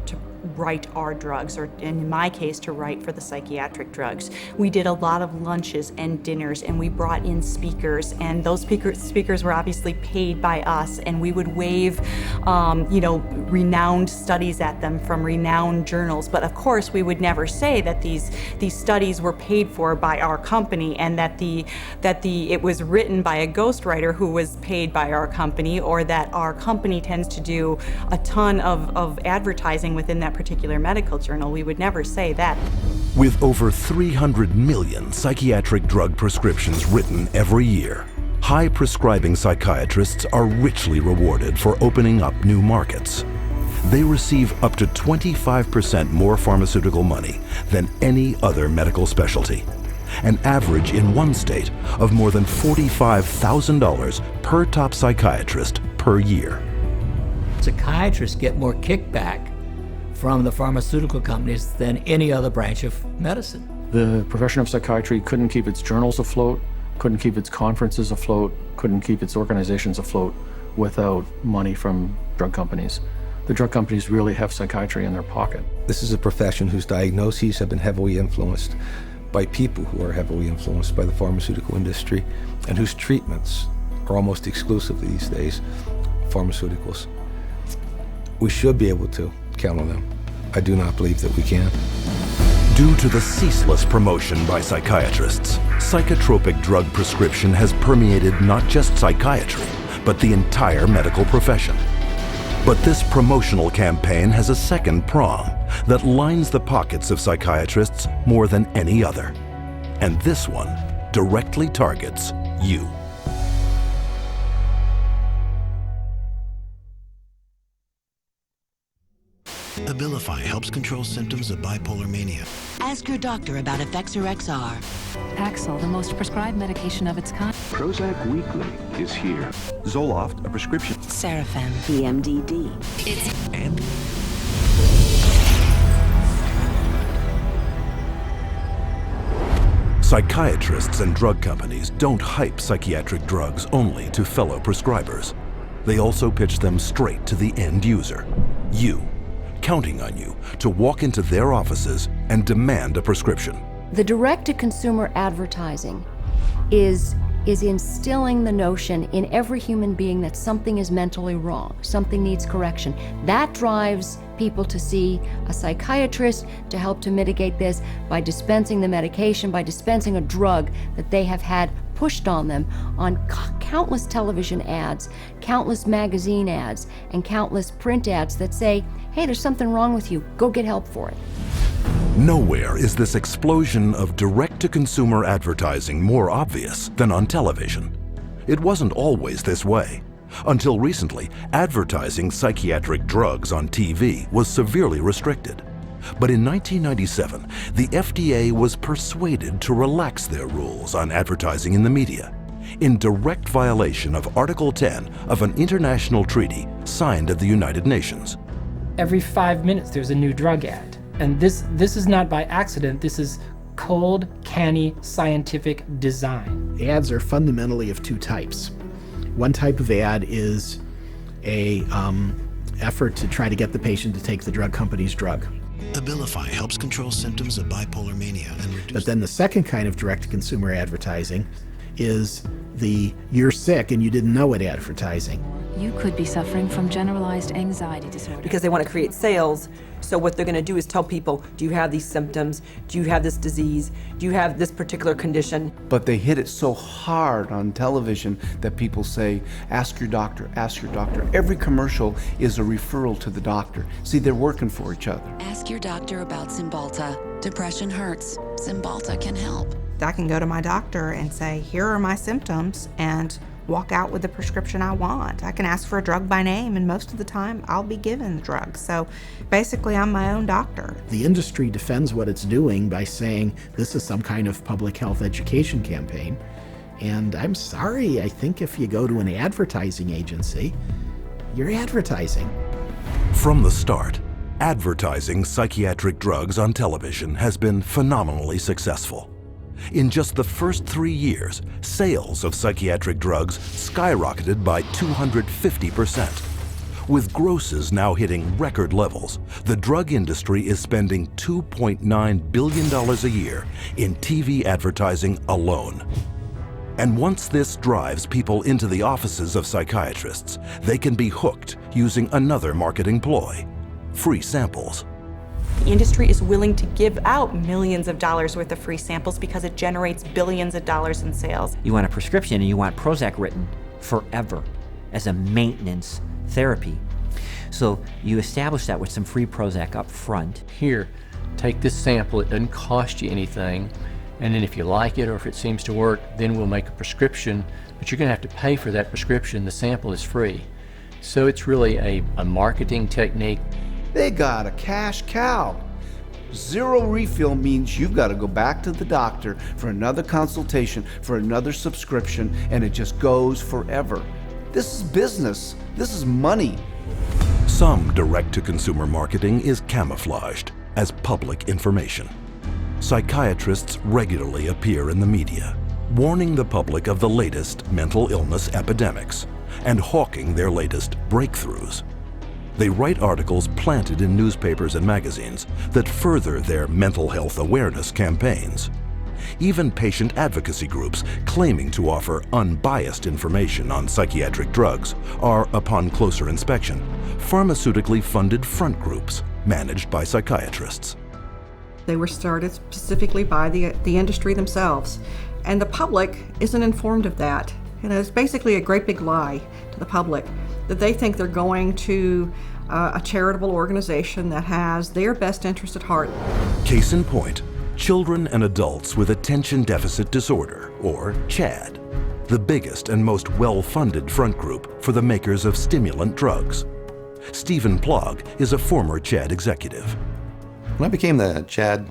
write our drugs, or in my case, to write for the psychiatric drugs. We did a lot of lunches and dinners, and we brought in speakers, and those speakers were obviously paid by us, and we would wave, renowned studies at them from renowned journals. But of course, we would never say that these studies were paid for by our company, and that it was written by a ghostwriter who was paid by our company, or that our company tends to do a ton of advertising within that particular medical journal. We would never say that. With over 300 million psychiatric drug prescriptions written every year, high prescribing psychiatrists are richly rewarded for opening up new markets. They receive up to 25% more pharmaceutical money than any other medical specialty, an average in one state of more than $45,000 per top psychiatrist per year. Psychiatrists get more kickback from the pharmaceutical companies than any other branch of medicine. The profession of psychiatry couldn't keep its journals afloat, couldn't keep its conferences afloat, couldn't keep its organizations afloat without money from drug companies. The drug companies really have psychiatry in their pocket. This is a profession whose diagnoses have been heavily influenced by people who are heavily influenced by the pharmaceutical industry, and whose treatments are almost exclusively these days pharmaceuticals. We should be able to count on them. I do not believe that we can. Due to the ceaseless promotion by psychiatrists, psychotropic drug prescription has permeated not just psychiatry, but the entire medical profession. But this promotional campaign has a second prong that lines the pockets of psychiatrists more than any other. And this one directly targets you. Abilify helps control symptoms of bipolar mania. Ask your doctor about Effexor XR. Paxil, the most prescribed medication of its kind. Prozac Weekly is here. Zoloft, a prescription. Seraphim. PMDD. And psychiatrists and drug companies don't hype psychiatric drugs only to fellow prescribers. They also pitch them straight to the end user, you, counting on you to walk into their offices and demand a prescription. The direct-to-consumer advertising is instilling the notion in every human being that something is mentally wrong, something needs correction. That drives people to see a psychiatrist to help to mitigate this by dispensing the medication, by dispensing a drug that they have had pushed on them on countless television ads, countless magazine ads, and countless print ads that say, hey, there's something wrong with you, go get help for it. Nowhere is this explosion of direct-to-consumer advertising more obvious than on television. It wasn't always this way. Until recently, advertising psychiatric drugs on TV was severely restricted. But in 1997, the FDA was persuaded to relax their rules on advertising in the media, in direct violation of Article 10 of an international treaty signed at the United Nations. Every 5 minutes there's a new drug ad. And this is not by accident, this is cold, canny, scientific design. Ads are fundamentally of two types. One type of ad is a effort to try to get the patient to take the drug company's drug. Abilify helps control symptoms of bipolar mania and reduce... But then the second kind of direct-to-consumer advertising is the you're sick and you didn't know it advertising. You could be suffering from generalized anxiety disorder. Because they want to create sales, so what they're going to do is tell people, do you have these symptoms? Do you have this disease? Do you have this particular condition? But they hit it so hard on television that people say, ask your doctor, ask your doctor. Every commercial is a referral to the doctor. See, they're working for each other. Ask your doctor about Cymbalta. Depression hurts. Cymbalta can help. I can go to my doctor and say, here are my symptoms, and walk out with the prescription I want. I can ask for a drug by name, and most of the time I'll be given the drug. So basically I'm my own doctor. The industry defends what it's doing by saying this is some kind of public health education campaign. And I'm sorry, I think if you go to an advertising agency, you're advertising. From the start, advertising psychiatric drugs on television has been phenomenally successful. In just the first 3 years, sales of psychiatric drugs skyrocketed by 250%. With grosses now hitting record levels, the drug industry is spending $2.9 billion a year in TV advertising alone. And once this drives people into the offices of psychiatrists, they can be hooked using another marketing ploy: free samples. The industry is willing to give out millions of dollars worth of free samples because it generates billions of dollars in sales. You want a prescription and you want Prozac written forever as a maintenance therapy. So you establish that with some free Prozac up front. Here, take this sample, it doesn't cost you anything, and then if you like it or if it seems to work, then we'll make a prescription, but you're going to have to pay for that prescription. The sample is free. So it's really a marketing technique. They got a cash cow. Zero refill means you've got to go back to the doctor for another consultation, for another subscription, and it just goes forever. This is business. This is money. Some direct-to-consumer marketing is camouflaged as public information. Psychiatrists regularly appear in the media, warning the public of the latest mental illness epidemics and hawking their latest breakthroughs. They write articles planted in newspapers and magazines that further their mental health awareness campaigns. Even patient advocacy groups claiming to offer unbiased information on psychiatric drugs are, upon closer inspection, pharmaceutically funded front groups managed by psychiatrists. They were started specifically by the industry themselves, and the public isn't informed of that. You know, it's basically a great big lie to the public that they think they're going to a charitable organization that has their best interest at heart. Case in point, children and adults with attention deficit disorder, or CHAD, the biggest and most well-funded front group for the makers of stimulant drugs. Stephen Plog is a former CHAD executive. When I became the CHAD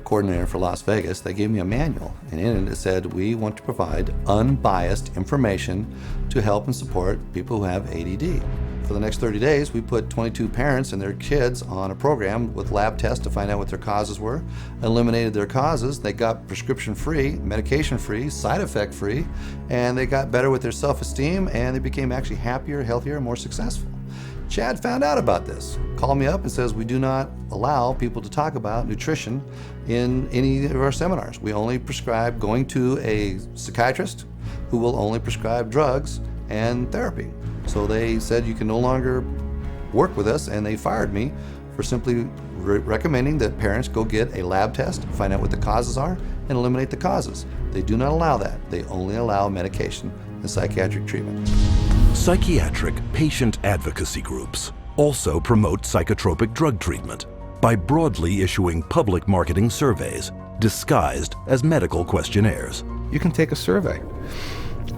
coordinator for Las Vegas, they gave me a manual, and in it it said, we want to provide unbiased information to help and support people who have ADD. For the next 30 days, we put 22 parents and their kids on a program with lab tests to find out what their causes were, eliminated their causes, they got prescription-free, medication-free, side-effect-free, and they got better with their self-esteem, and they became actually happier, healthier, and more successful. Chad found out about this, called me up and says, we do not allow people to talk about nutrition in any of our seminars. We only prescribe going to a psychiatrist who will only prescribe drugs and therapy. So they said you can no longer work with us, and they fired me for simply recommending that parents go get a lab test, find out what the causes are, and eliminate the causes. They do not allow that. They only allow medication and psychiatric treatment. Psychiatric patient advocacy groups also promote psychotropic drug treatment by broadly issuing public marketing surveys disguised as medical questionnaires. You can take a survey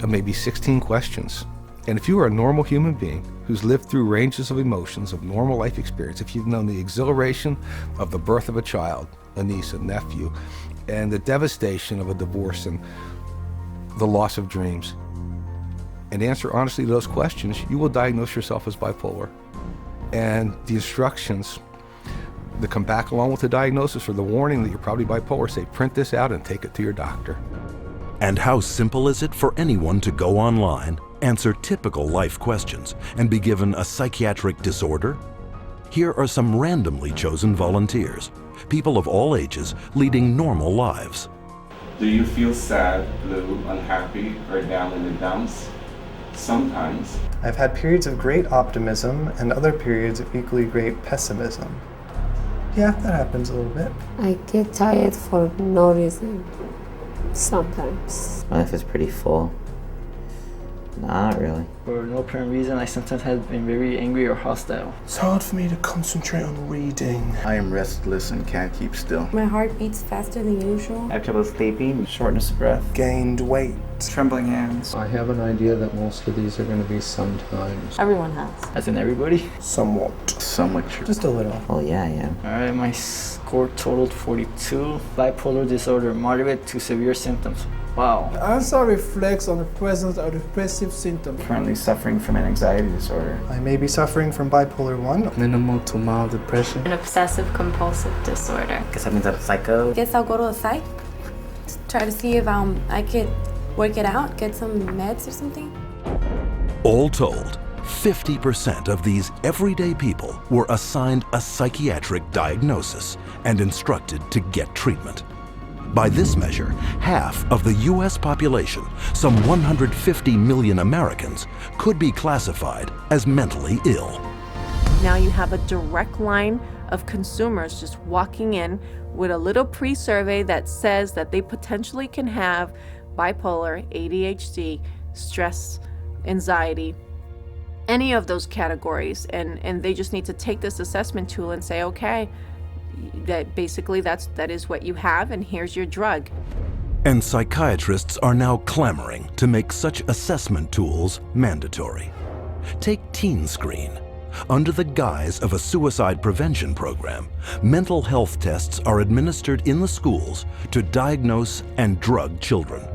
of maybe 16 questions. And if you are a normal human being who's lived through ranges of emotions of normal life experience, if you've known the exhilaration of the birth of a child, a niece, a nephew, and the devastation of a divorce and the loss of dreams, and answer honestly to those questions, you will diagnose yourself as bipolar. And the instructions that come back along with the diagnosis or the warning that you're probably bipolar say, print this out and take it to your doctor. And how simple is it for anyone to go online, answer typical life questions, and be given a psychiatric disorder? Here are some randomly chosen volunteers, people of all ages leading normal lives. Do you feel sad, blue, unhappy, or down in the dumps? Sometimes. I've had periods of great optimism and other periods of equally great pessimism. Yeah, that happens a little bit. I get tired for no reason. Sometimes. My life is pretty full. Nah, not really. For no apparent reason, I sometimes have been very angry or hostile. It's hard for me to concentrate on reading. I am restless and can't keep still. My heart beats faster than usual. I have trouble sleeping, shortness of breath. Gained weight. Trembling hands. I have an idea that most of these are going to be sometimes. Everyone has. As in everybody? Somewhat. Somewhat true. Just a little. Oh yeah, I am. Alright, my score totaled 42. Bipolar disorder, moderate to severe symptoms. Wow. The answer reflects on the presence of depressive symptoms. Currently suffering from an anxiety disorder. I may be suffering from bipolar 1. Minimal to mild depression. An obsessive compulsive disorder. Guess that means I'm a psycho. Guess I'll go to a psych. Try to see if I could work it out, get some meds or something. All told, 50% of these everyday people were assigned a psychiatric diagnosis and instructed to get treatment. By this measure, half of the U.S. population, some 150 million Americans, could be classified as mentally ill. Now you have a direct line of consumers just walking in with a little pre-survey that says that they potentially can have bipolar, ADHD, stress, anxiety, any of those categories, and they just need to take this assessment tool and say, okay, that basically that is what you have, and here's your drug. And psychiatrists are now clamoring to make such assessment tools mandatory. Take Teen Screen. Under the guise of a suicide prevention program, mental health tests are administered in the schools to diagnose and drug children.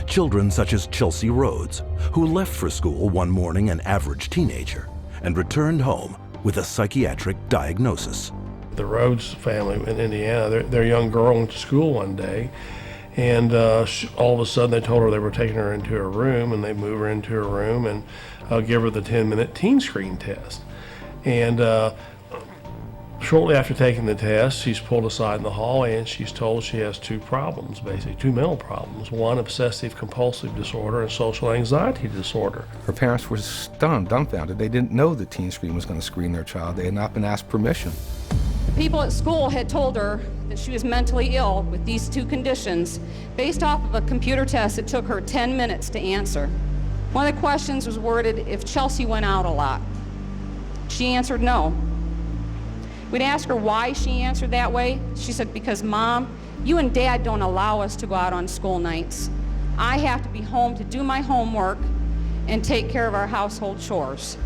Children such as Chelsea Rhodes, who left for school one morning an average teenager and returned home with a psychiatric diagnosis. The Rhodes family in Indiana, their young girl went to school one day, and all of a sudden they told her they were taking her into her room, and they move her into her room and give her the 10-minute Teen Screen test. And shortly after taking the test, she's pulled aside in the hallway and she's told she has two problems, basically, two mental problems. One, obsessive compulsive disorder, and social anxiety disorder. Her parents were stunned, dumbfounded. They didn't know that Teen Screen was going to screen their child. They had not been asked permission. People at school had told her that she was mentally ill with these two conditions based off of a computer test that took her 10 minutes to answer. One of the questions was worded if Chelsea went out a lot. She answered no. We'd ask her why she answered that way. She said, because Mom, you and Dad don't allow us to go out on school nights. I have to be home to do my homework and take care of our household chores.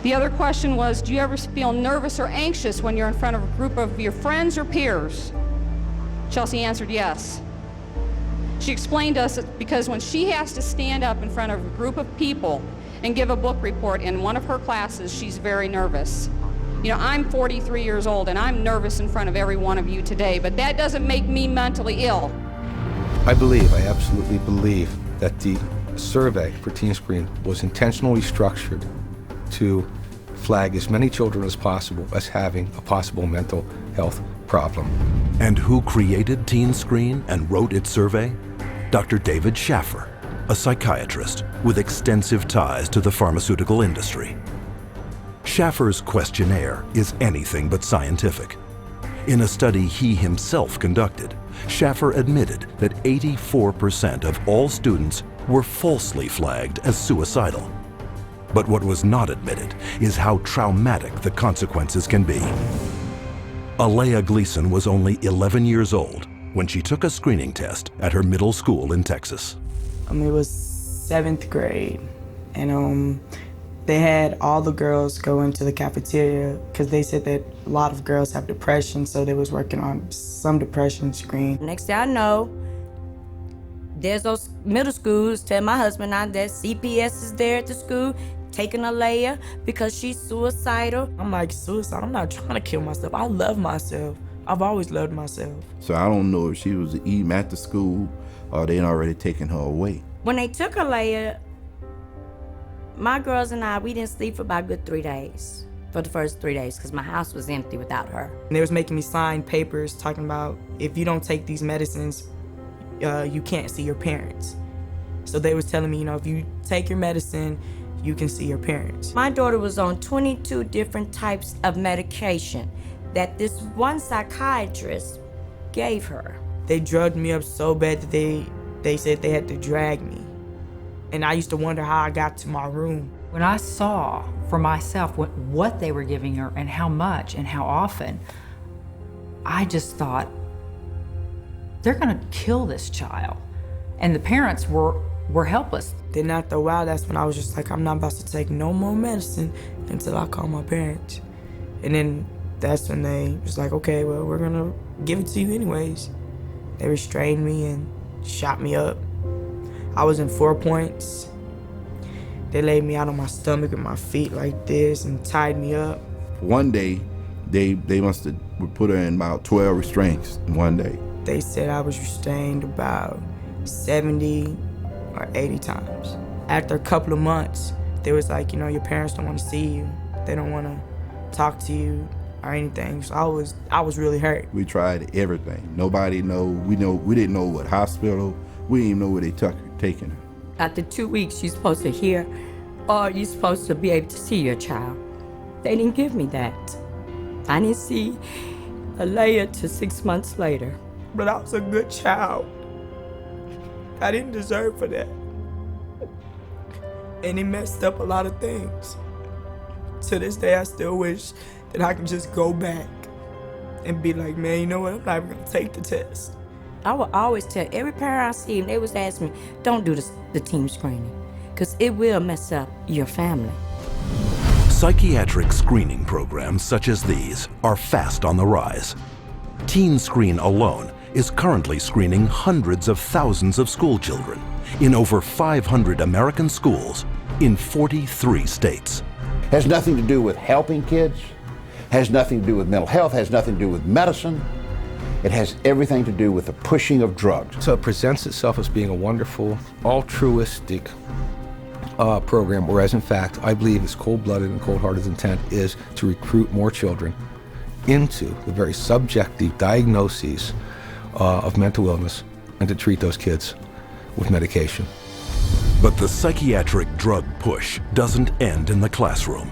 The other question was, do you ever feel nervous or anxious when you're in front of a group of your friends or peers? Chelsea answered yes. She explained to us that because when she has to stand up in front of a group of people and give a book report in one of her classes, she's very nervous. You know, I'm 43 years old and I'm nervous in front of every one of you today, but that doesn't make me mentally ill. I absolutely believe that the survey for Teen Screen was intentionally structured to flag as many children as possible as having a possible mental health problem. And who created Teen Screen and wrote its survey? Dr. David Schaffer, a psychiatrist with extensive ties to the pharmaceutical industry. Schaffer's questionnaire is anything but scientific. In a study he himself conducted, Schaffer admitted that 84% of all students were falsely flagged as suicidal. But what was not admitted is how traumatic the consequences can be. Alea Gleason was only 11 years old when she took a screening test at her middle school in Texas. It was 7th grade, and they had all the girls go into the cafeteria because they said that a lot of girls have depression, so they was working on some depression screen. Next thing I know, there's those middle schools tell my husband and I that CPS is there at the school taking Alea because she's suicidal. I'm like, suicide? I'm not trying to kill myself. I love myself. I've always loved myself. So I don't know if she was eating at the school or they'd already taken her away. When they took Alea, my girls and I, we didn't sleep for about a good 3 days. For the first 3 days, because my house was empty without her. And they was making me sign papers talking about if you don't take these medicines, you can't see your parents. So they was telling me, if you take your medicine, you can see your parents. My daughter was on 22 different types of medication that this one psychiatrist gave her. They drugged me up so bad that they said they had to drag me. And I used to wonder how I got to my room. When I saw for myself what they were giving her and how much and how often, I just thought, they're gonna kill this child. And the parents were helpless. Then after a while, that's when I was just like, I'm not about to take no more medicine until I call my parents. And then that's when they was like, okay, well, we're gonna give it to you anyways. They restrained me and shot me up. I was in 4 points. They laid me out on my stomach with my feet like this and tied me up. One day, they must have put her in about 12 restraints in one day. They said I was restrained about 70 or 80 times. After a couple of months, they was like, your parents don't want to see you. They don't want to talk to you or anything. So I was really hurt. We tried everything. Nobody know. We didn't know what hospital. We didn't even know where they taking her. After 2 weeks, you're supposed to hear, or you're supposed to be able to see your child. They didn't give me that. I didn't see a layer to 6 months later. But I was a good child. I didn't deserve for that. And it messed up a lot of things. To this day, I still wish that I could just go back and be like, man, you know what, I'm not even gonna take the test. I would always tell every parent I see, and they was asking me, don't do the team screening, because it will mess up your family. Psychiatric screening programs such as these are fast on the rise. Teen Screen alone is currently screening hundreds of thousands of school children in over 500 American schools in 43 states. Has nothing to do with helping kids, has nothing to do with mental health, has nothing to do with medicine. It has everything to do with the pushing of drugs. So it presents itself as being a wonderful, altruistic program, whereas in fact, I believe its cold-blooded and cold-hearted intent is to recruit more children into the very subjective diagnoses of mental illness and to treat those kids with medication. But the psychiatric drug push doesn't end in the classroom.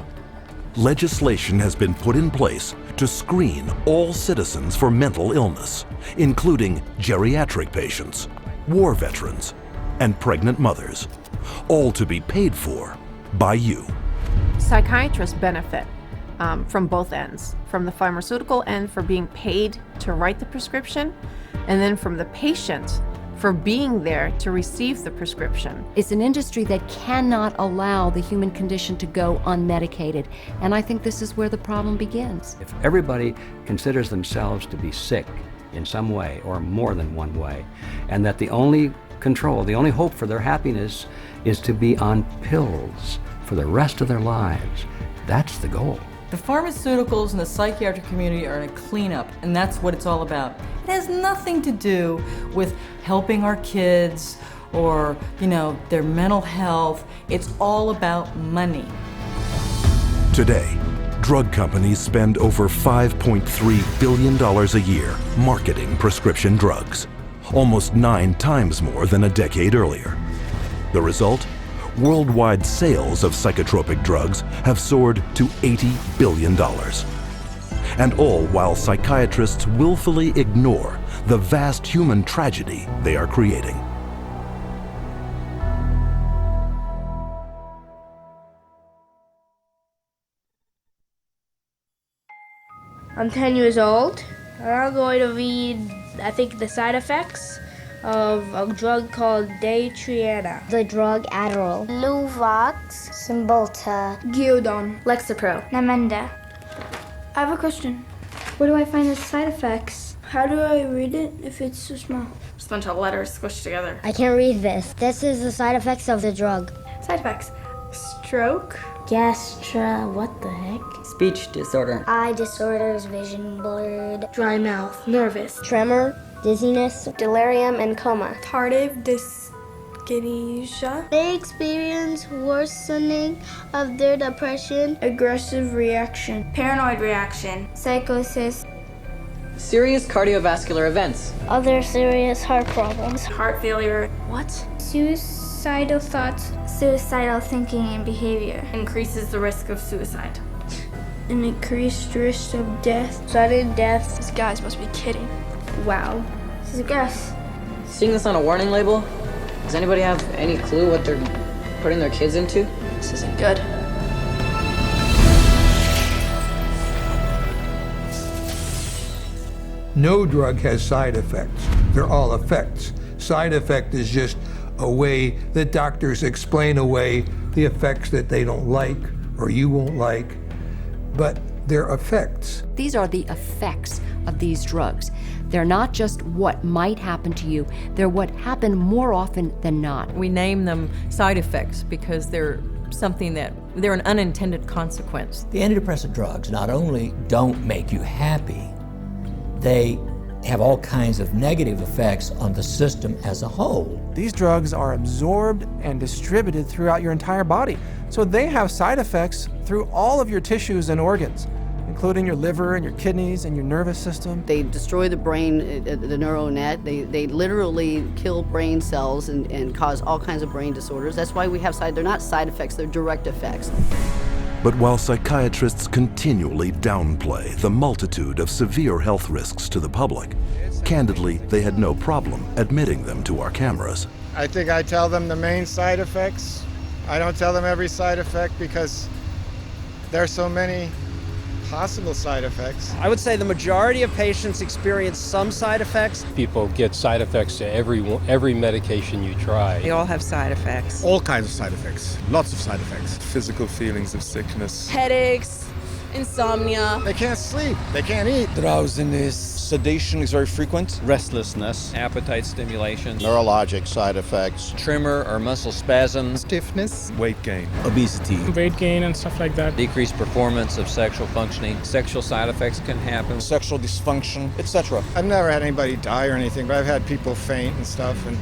Legislation has been put in place to screen all citizens for mental illness, including geriatric patients, war veterans, and pregnant mothers, all to be paid for by you. Psychiatrists benefit from both ends, from the pharmaceutical end for being paid to write the prescription, and then from the patient for being there to receive the prescription. It's an industry that cannot allow the human condition to go unmedicated, and I think this is where the problem begins. If everybody considers themselves to be sick in some way or more than one way, and that the only control, the only hope for their happiness is to be on pills for the rest of their lives, that's the goal. The pharmaceuticals in the psychiatric community are in a cleanup, and that's what it's all about. It has nothing to do with helping our kids or, their mental health. It's all about money. Today, drug companies spend over $5.3 billion a year marketing prescription drugs, almost 9 times more than a decade earlier. The result? Worldwide sales of psychotropic drugs have soared to $80 billion. And all while psychiatrists willfully ignore the vast human tragedy they are creating. I'm 10 years old, and I'm going to read, I think, the side effects of a drug called Daytriana. The drug Adderall. Luvox. Cymbalta. Gyudon. Lexapro. Namenda. I have a question. Where do I find the side effects? How do I read it if it's so small? Just a bunch of letters squished together. I can't read this. This is the side effects of the drug. Side effects. Stroke. What the heck? Speech disorder. Eye disorders, vision blurred. Dry mouth. Nervous. Tremor. Dizziness. Delirium and coma. Tardive dyskinesia. They experience worsening of their depression. Aggressive reaction. Paranoid reaction. Psychosis. Serious cardiovascular events. Other serious heart problems. Heart failure. What? Suicide. suicidal thoughts, suicidal thinking and behavior, Increases the risk of suicide. an increased risk of death, sudden death. These guys must be kidding. Wow. This is gross. Seeing this on a warning label, does anybody have any clue what they're putting their kids into? This isn't good. No drug has side effects. They're all effects. Side effect is just a way that doctors explain away the effects that they don't like or you won't like, but they're effects. These are the effects of these drugs. They're not just what might happen to you, they're what happen more often than not. We name them side effects because they're an unintended consequence. The antidepressant drugs not only don't make you happy, they have all kinds of negative effects on the system as a whole. These drugs are absorbed and distributed throughout your entire body, so they have side effects through all of your tissues and organs, including your liver and your kidneys and your nervous system. They destroy the brain, the neural net. They literally kill brain cells and cause all kinds of brain disorders. That's why we have they're not side effects, they're direct effects. But while psychiatrists continually downplay the multitude of severe health risks to the public, candidly, they had no problem admitting them to our cameras. I think I tell them the main side effects. I don't tell them every side effect because there's so many possible side effects. I would say the majority of patients experience some side effects. People get side effects to every medication you try. They all have side effects. All kinds of side effects, lots of side effects. Physical feelings of sickness. Headaches, insomnia. They can't sleep, they can't eat. Drowsiness. Sedation is very frequent. Restlessness, appetite stimulation, neurologic side effects, tremor or muscle spasms, stiffness, weight gain, obesity, weight gain and stuff like that. Decreased performance of sexual functioning. Sexual side effects can happen. Sexual dysfunction, etc. I've never had anybody die or anything, but I've had people faint and stuff, and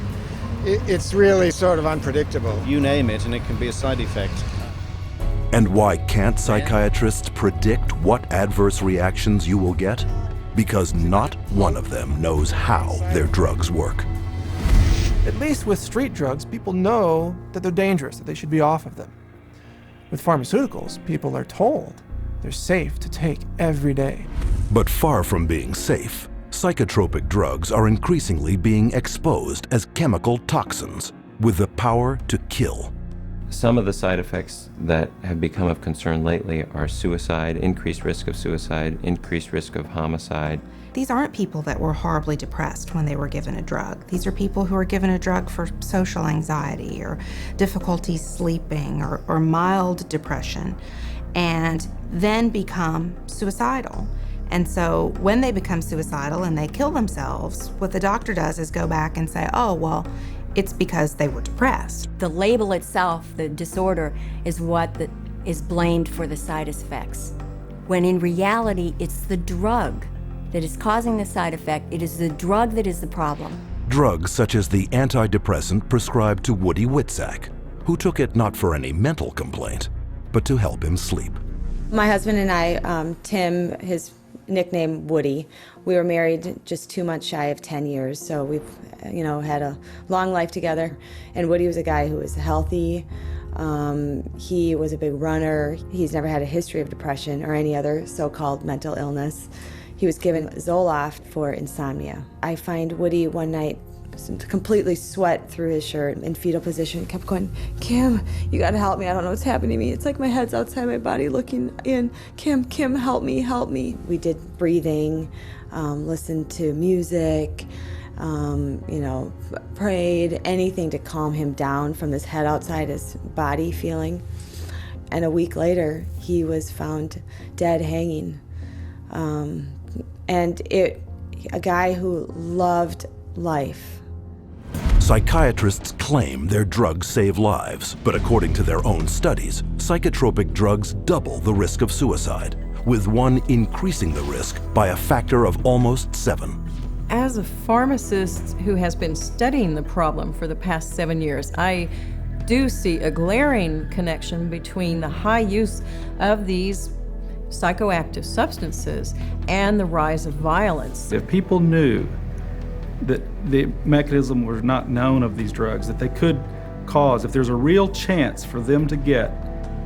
it's really sort of unpredictable. You name it, and it can be a side effect. And why can't psychiatrists predict what adverse reactions you will get? Because not one of them knows how their drugs work. At least with street drugs, people know that they're dangerous, that they should be off of them. With pharmaceuticals, people are told they're safe to take every day. But far from being safe, psychotropic drugs are increasingly being exposed as chemical toxins with the power to kill. Some of the side effects that have become of concern lately are suicide, increased risk of suicide, increased risk of homicide. These aren't people that were horribly depressed when they were given a drug. These are people who are given a drug for social anxiety or difficulty sleeping or mild depression and then become suicidal. And so when they become suicidal and they kill themselves, what the doctor does is go back and say, oh, well, it's because they were depressed. The label itself, the disorder, is what is blamed for the side effects, when in reality, it's the drug that is causing the side effect. It is the drug that is the problem. Drugs such as the antidepressant prescribed to Woody Witzak, who took it not for any mental complaint, but to help him sleep. My husband and I, Tim, his nickname Woody, we were married just 2 months shy of 10 years, so we've had a long life together. And Woody was a guy who was healthy. He was a big runner. He's never had a history of depression or any other so-called mental illness. He was given Zoloft for insomnia. I find Woody one night completely sweat through his shirt in fetal position, kept going, Kim, you gotta help me. I don't know what's happening to me. It's like my head's outside my body looking in. Kim, help me, help me. We did breathing, listened to music, prayed, anything to calm him down from this head outside his body feeling. And a week later, he was found dead hanging. A guy who loved life. Psychiatrists claim their drugs save lives, but according to their own studies, psychotropic drugs double the risk of suicide, with one increasing the risk by a factor of almost 7. As a pharmacist who has been studying the problem for the past 7 years, I do see a glaring connection between the high use of these psychoactive substances and the rise of violence. If people knew that the mechanism was not known of these drugs, that they could cause, if there's a real chance for them to get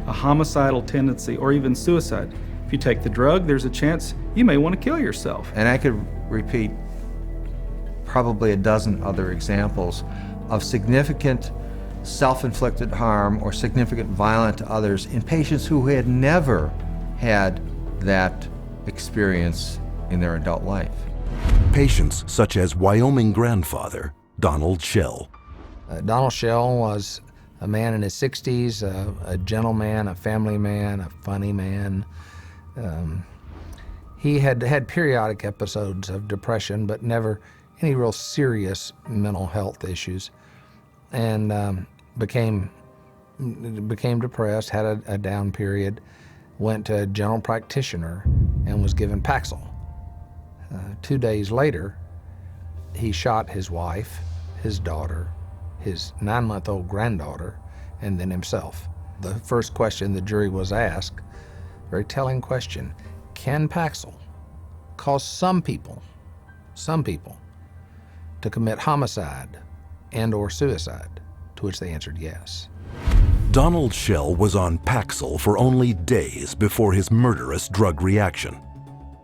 a homicidal tendency or even suicide, if you take the drug, there's a chance you may want to kill yourself. And I could repeat probably a dozen other examples of significant self-inflicted harm or significant violence to others in patients who had never had that experience in their adult life. Patients such as Wyoming grandfather Donald Schell. Donald Schell was a man in his 60s, a gentleman, a family man, a funny man. He had had periodic episodes of depression, but never any real serious mental health issues, and became depressed, had a down period, went to a general practitioner and was given Paxil. 2 days later, he shot his wife, his daughter, his 9-month-old granddaughter, and then himself. The first question the jury was asked, very telling question, can Paxil cause some people to commit homicide and or suicide? To which they answered yes. Donald Schell was on Paxil for only days before his murderous drug reaction.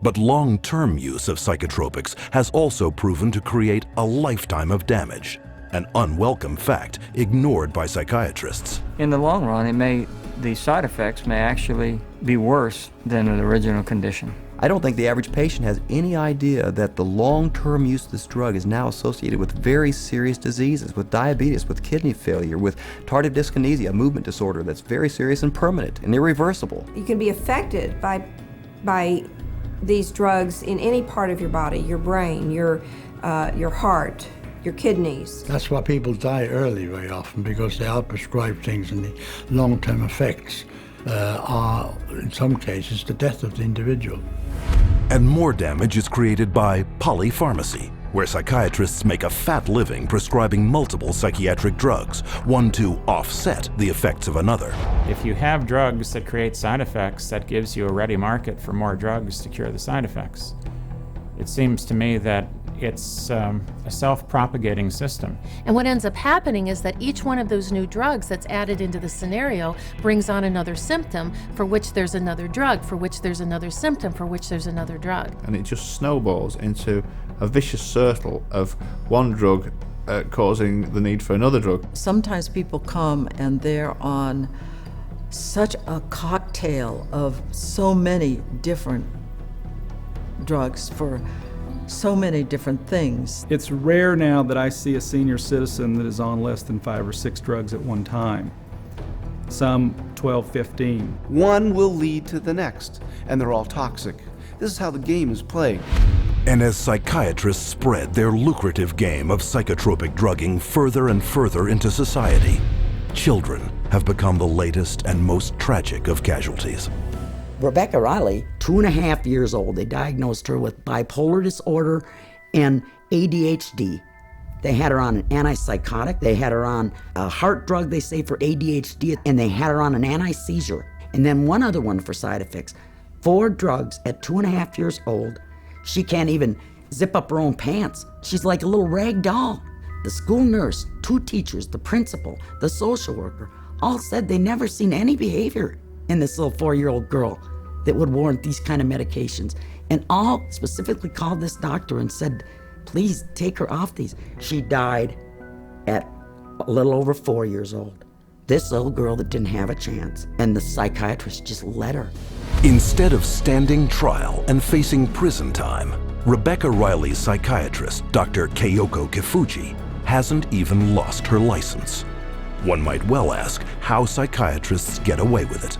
But long-term use of psychotropics has also proven to create a lifetime of damage, an unwelcome fact ignored by psychiatrists. In the long run, the side effects may actually be worse than the original condition. I don't think the average patient has any idea that the long-term use of this drug is now associated with very serious diseases, with diabetes, with kidney failure, with tardive dyskinesia, a movement disorder that's very serious and permanent and irreversible. You can be affected by these drugs in any part of your body, your brain, your heart, your kidneys. That's why people die early very often, because they are prescribed things, and the long-term effects are, in some cases, the death of the individual. And more damage is created by polypharmacy, where psychiatrists make a fat living prescribing multiple psychiatric drugs, one to offset the effects of another. If you have drugs that create side effects, that gives you a ready market for more drugs to cure the side effects. It seems to me that it's a self-propagating system. And what ends up happening is that each one of those new drugs that's added into the scenario brings on another symptom for which there's another drug, for which there's another symptom, for which there's another drug. And it just snowballs into a vicious circle of one drug causing the need for another drug. Sometimes people come and they're on such a cocktail of so many different drugs for so many different things. It's rare now that I see a senior citizen that is on less than 5 or 6 drugs at one time. Some 12, 15. One will lead to the next, and they're all toxic. This is how the game is played. And as psychiatrists spread their lucrative game of psychotropic drugging further and further into society, children have become the latest and most tragic of casualties. Rebecca Riley, 2.5 years old, they diagnosed her with bipolar disorder and ADHD. They had her on an antipsychotic, they had her on a heart drug, they say, for ADHD, and they had her on an anti-seizure. And then one other one for side effects. 4 drugs at 2.5 years old. She can't even zip up her own pants. She's like a little rag doll. The school nurse, 2 teachers, the principal, the social worker, all said they never seen any behavior in this little 4-year-old girl that would warrant these kind of medications. And all specifically called this doctor and said, please take her off these. She died at a little over 4 years old. This little girl that didn't have a chance, and the psychiatrist just let her. Instead of standing trial and facing prison time, Rebecca Riley's psychiatrist, Dr. Keiko Kifuji, hasn't even lost her license. One might well ask how psychiatrists get away with it.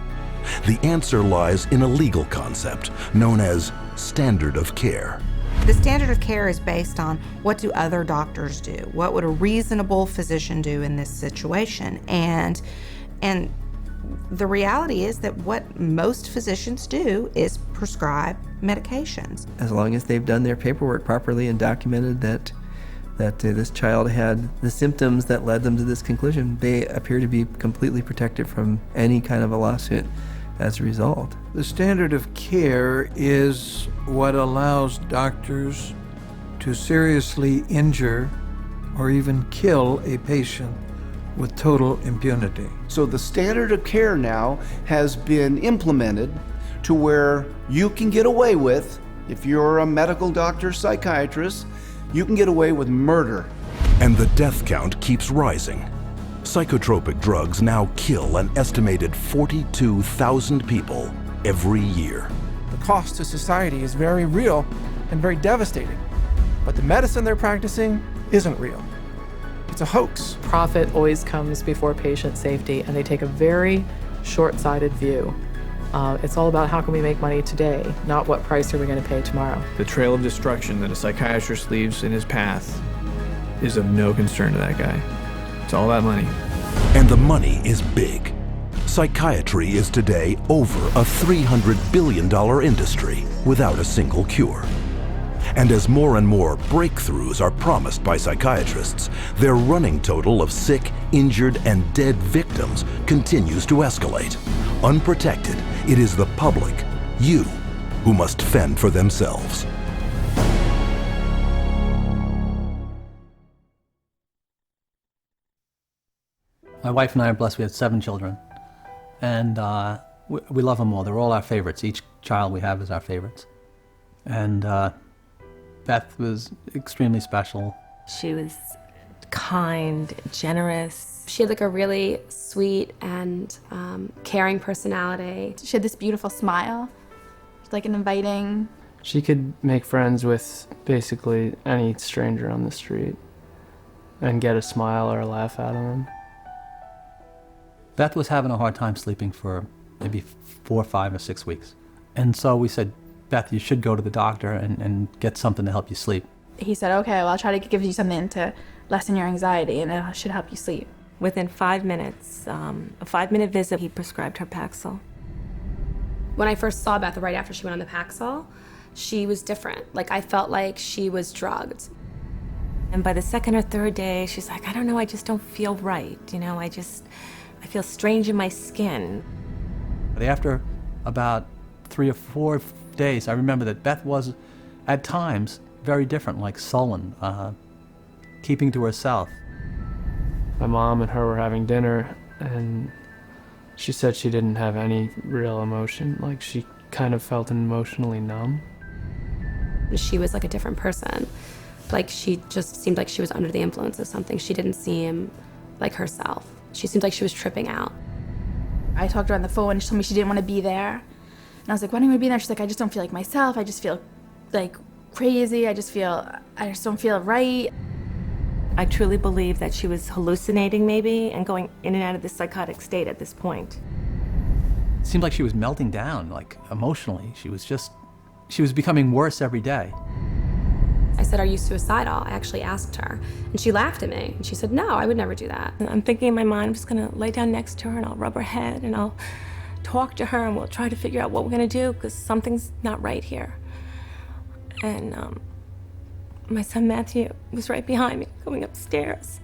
The answer lies in a legal concept known as standard of care. The standard of care is based on what do other doctors do? What would a reasonable physician do in this situation? And the reality is that what most physicians do is prescribe medications. As long as they've done their paperwork properly and documented that this child had the symptoms that led them to this conclusion, they appear to be completely protected from any kind of a lawsuit as a result. The standard of care is what allows doctors to seriously injure or even kill a patient with total impunity. So the standard of care now has been implemented to where you can get away with, if you're a medical doctor, psychiatrist, you can get away with murder. And the death count keeps rising. Psychotropic drugs now kill an estimated 42,000 people every year. The cost to society is very real and very devastating. But the medicine they're practicing isn't real. It's a hoax. Profit always comes before patient safety, and they take a very short-sighted view. It's all about how can we make money today, not what price are we going to pay tomorrow. The trail of destruction that a psychiatrist leaves in his path is of no concern to that guy. It's all about money. And the money is big. Psychiatry is today over a $300 billion industry without a single cure. And as more and more breakthroughs are promised by psychiatrists, their running total of sick, injured, and dead victims continues to escalate. Unprotected, it is the public, you, who must fend for themselves. My wife and I are blessed. We had 7 children, and we love them all. They're all our favorites. Each child we have is our favorites. And Beth was extremely special. She was kind, generous. She had like a really sweet and caring personality. She had this beautiful smile, like an inviting. She could make friends with basically any stranger on the street and get a smile or a laugh out of them. Beth was having a hard time sleeping for maybe 4, 5, or 6 weeks. And so we said, Beth, you should go to the doctor and get something to help you sleep. He said, okay, well, I'll try to give you something to lessen your anxiety, and it should help you sleep. Within 5 minutes, a 5-minute visit, he prescribed her Paxil. When I first saw Beth right after she went on the Paxil, she was different. Like, I felt like she was drugged. And by the 2nd or 3rd day, she's like, I don't know, I just don't feel right. You know, I feel strange in my skin. But after about 3 or 4 days, I remember that Beth was, at times, very different, like sullen, keeping to herself. My mom and her were having dinner, and she said she didn't have any real emotion. Like, she kind of felt emotionally numb. She was like a different person. Like, she just seemed like she was under the influence of something. She didn't seem like herself. She seemed like she was tripping out. I talked to her on the phone, and she told me she didn't want to be there. And I was like, why don't you want to be there? She's like, I just don't feel like myself. I just feel like crazy. I just don't feel right. I truly believe that she was hallucinating maybe and going in and out of this psychotic state at this point. It seemed like she was melting down, like emotionally. She was becoming worse every day. I said, are you suicidal? I actually asked her. And she laughed at me. And she said, no, I would never do that. And I'm thinking in my mind, I'm just gonna lay down next to her and I'll rub her head and I'll talk to her and we'll try to figure out what we're gonna do because something's not right here. And my son Matthew was right behind me going upstairs.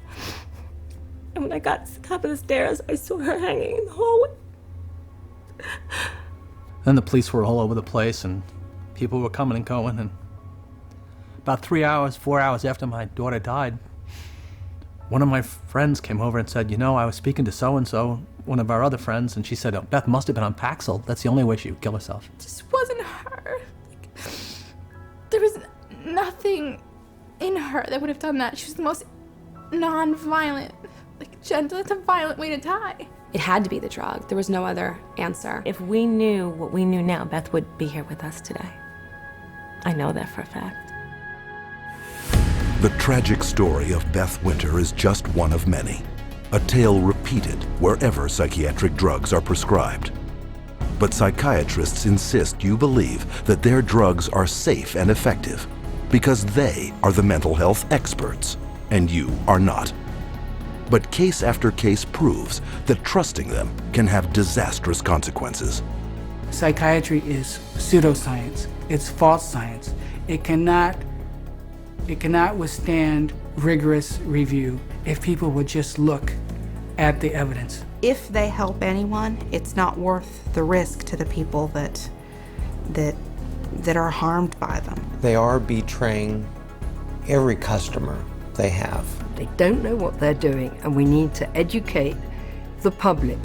And when I got to the top of the stairs, I saw her hanging in the hallway. Then the police were all over the place and people were coming and going, and about 3 hours, 4 hours after my daughter died, one of my friends came over and said, you know, I was speaking to so-and-so, one of our other friends, and she said, oh, Beth must have been on Paxil. That's the only way she would kill herself. It just wasn't her. Like, there was nothing in her that would have done that. She was the most non-violent, like gentle. It's a violent way to die. It had to be the drug. There was no other answer. If we knew what we knew now, Beth would be here with us today. I know that for a fact. The tragic story of Beth Winter is just one of many, a tale repeated wherever psychiatric drugs are prescribed. But psychiatrists insist you believe that their drugs are safe and effective because they are the mental health experts and you are not. But case after case proves that trusting them can have disastrous consequences. Psychiatry is pseudoscience. It's false science. It cannot withstand rigorous review if people would just look at the evidence. If they help anyone, it's not worth the risk to the people that are harmed by them. They are betraying every customer they have. They don't know what they're doing, and we need to educate the public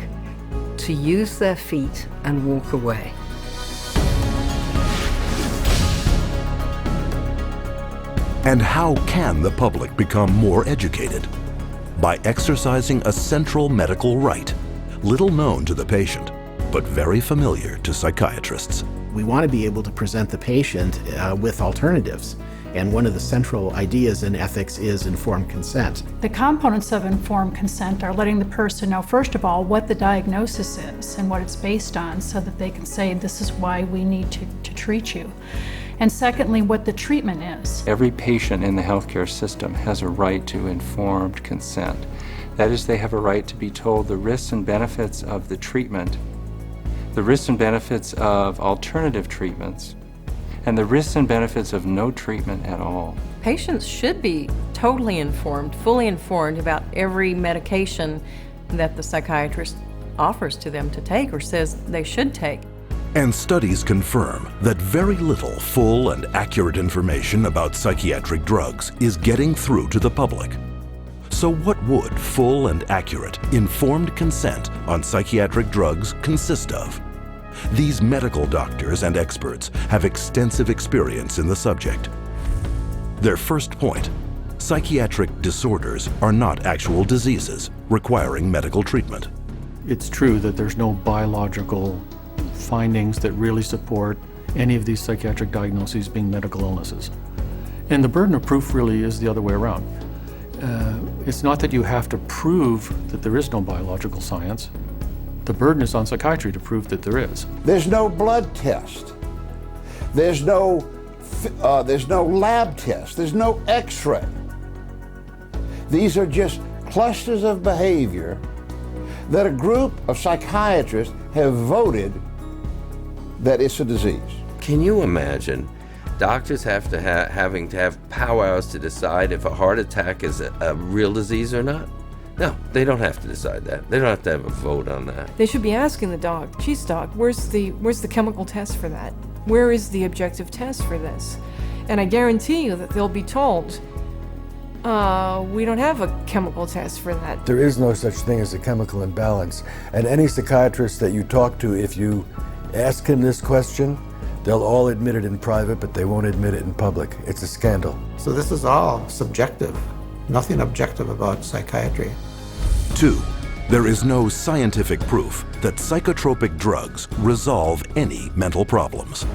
to use their feet and walk away. And how can the public become more educated? By exercising a central medical right, little known to the patient, but very familiar to psychiatrists. We want to be able to present the patient with alternatives. And one of the central ideas in ethics is informed consent. The components of informed consent are letting the person know, first of all, what the diagnosis is and what it's based on, so that they can say, this is why we need to treat you. And secondly, what the treatment is. Every patient in the healthcare system has a right to informed consent. That is, they have a right to be told the risks and benefits of the treatment, the risks and benefits of alternative treatments, and the risks and benefits of no treatment at all. Patients should be totally informed, fully informed about every medication that the psychiatrist offers to them to take or says they should take. And studies confirm that very little full and accurate information about psychiatric drugs is getting through to the public. So what would full and accurate, informed consent on psychiatric drugs consist of? These medical doctors and experts have extensive experience in the subject. Their first point: psychiatric disorders are not actual diseases requiring medical treatment. It's true that there's no biological findings that really support any of these psychiatric diagnoses being medical illnesses. And the burden of proof really is the other way around. It's not that you have to prove that there is no biological science. The burden is on psychiatry to prove that there is. There's no blood test. There's no lab test. There's no x-ray. These are just clusters of behavior that a group of psychiatrists have voted that it's a disease. Can you imagine doctors having to have powwows to decide if a heart attack is a real disease or not? No, they don't have to decide that. They don't have to have a vote on that. They should be asking the doc, geez doc, where's the chemical test for that? Where is the objective test for this? And I guarantee you that they'll be told, we don't have a chemical test for that. There is no such thing as a chemical imbalance. And any psychiatrist that you talk to, if you ask him this question, they'll all admit it in private, but they won't admit it in public. It's a scandal. So this is all subjective. Nothing objective about psychiatry. 2. There is no scientific proof that psychotropic drugs resolve any mental problems.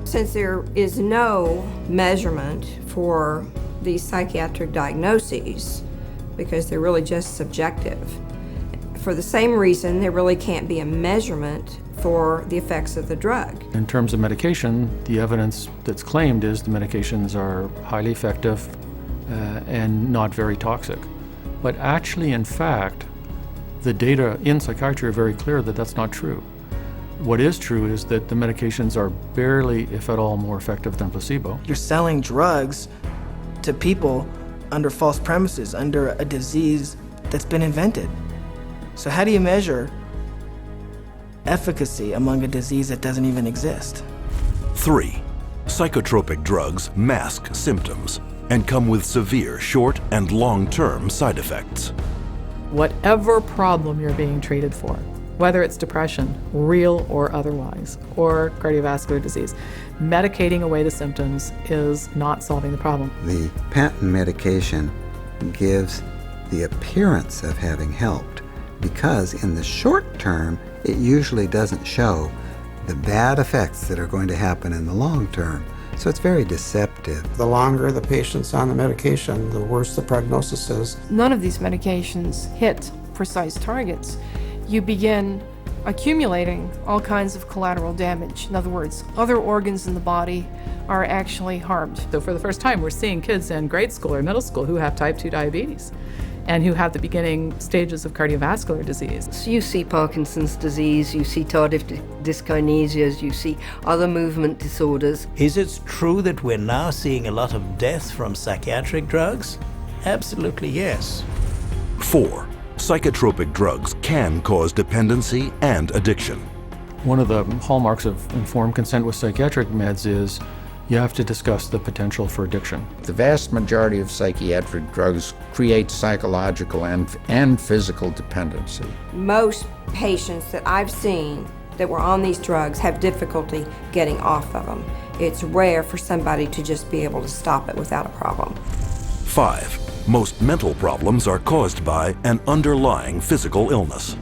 Since there is no measurement for these psychiatric diagnoses, because they're really just subjective, for the same reason there really can't be a measurement for the effects of the drug. In terms of medication, the evidence that's claimed is the medications are highly effective and not very toxic. But actually, in fact, the data in psychiatry are very clear that that's not true. What is true is that the medications are barely, if at all, more effective than placebo. You're selling drugs to people under false premises, under a disease that's been invented. So how do you measure efficacy among a disease that doesn't even exist? 3. Psychotropic drugs mask symptoms and come with severe short and long-term side effects. Whatever problem you're being treated for, whether it's depression, real or otherwise, or cardiovascular disease, medicating away the symptoms is not solving the problem. The patent medication gives the appearance of having helped because in the short term, it usually doesn't show the bad effects that are going to happen in the long term. So it's very deceptive. The longer the patient's on the medication, the worse the prognosis is. None of these medications hit precise targets. You begin accumulating all kinds of collateral damage. In other words, other organs in the body are actually harmed. So for the first time, we're seeing kids in grade school or middle school who have type 2 diabetes and who have the beginning stages of cardiovascular disease. So you see Parkinson's disease, you see tardive dyskinesias, you see other movement disorders. Is it true that we're now seeing a lot of deaths from psychiatric drugs? Absolutely yes. 4. Psychotropic drugs can cause dependency and addiction. One of the hallmarks of informed consent with psychiatric meds is you have to discuss the potential for addiction. The vast majority of psychiatric drugs create psychological and physical dependency. Most patients that I've seen that were on these drugs have difficulty getting off of them. It's rare for somebody to just be able to stop it without a problem. 5. Most mental problems are caused by an underlying physical illness.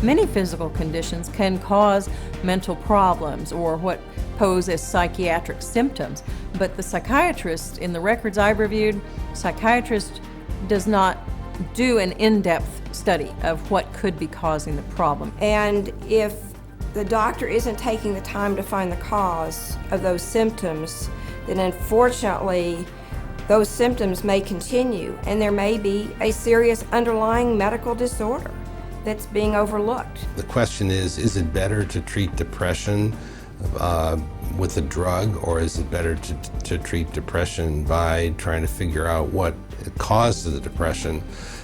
Many physical conditions can cause mental problems or what pose as psychiatric symptoms, but the psychiatrist, in the records I've reviewed, psychiatrist does not do an in-depth study of what could be causing the problem. And if the doctor isn't taking the time to find the cause of those symptoms, then unfortunately those symptoms may continue and there may be a serious underlying medical disorder that's being overlooked. The question is it better to treat depression with a drug, or is it better to treat depression by trying to figure out what caused the depression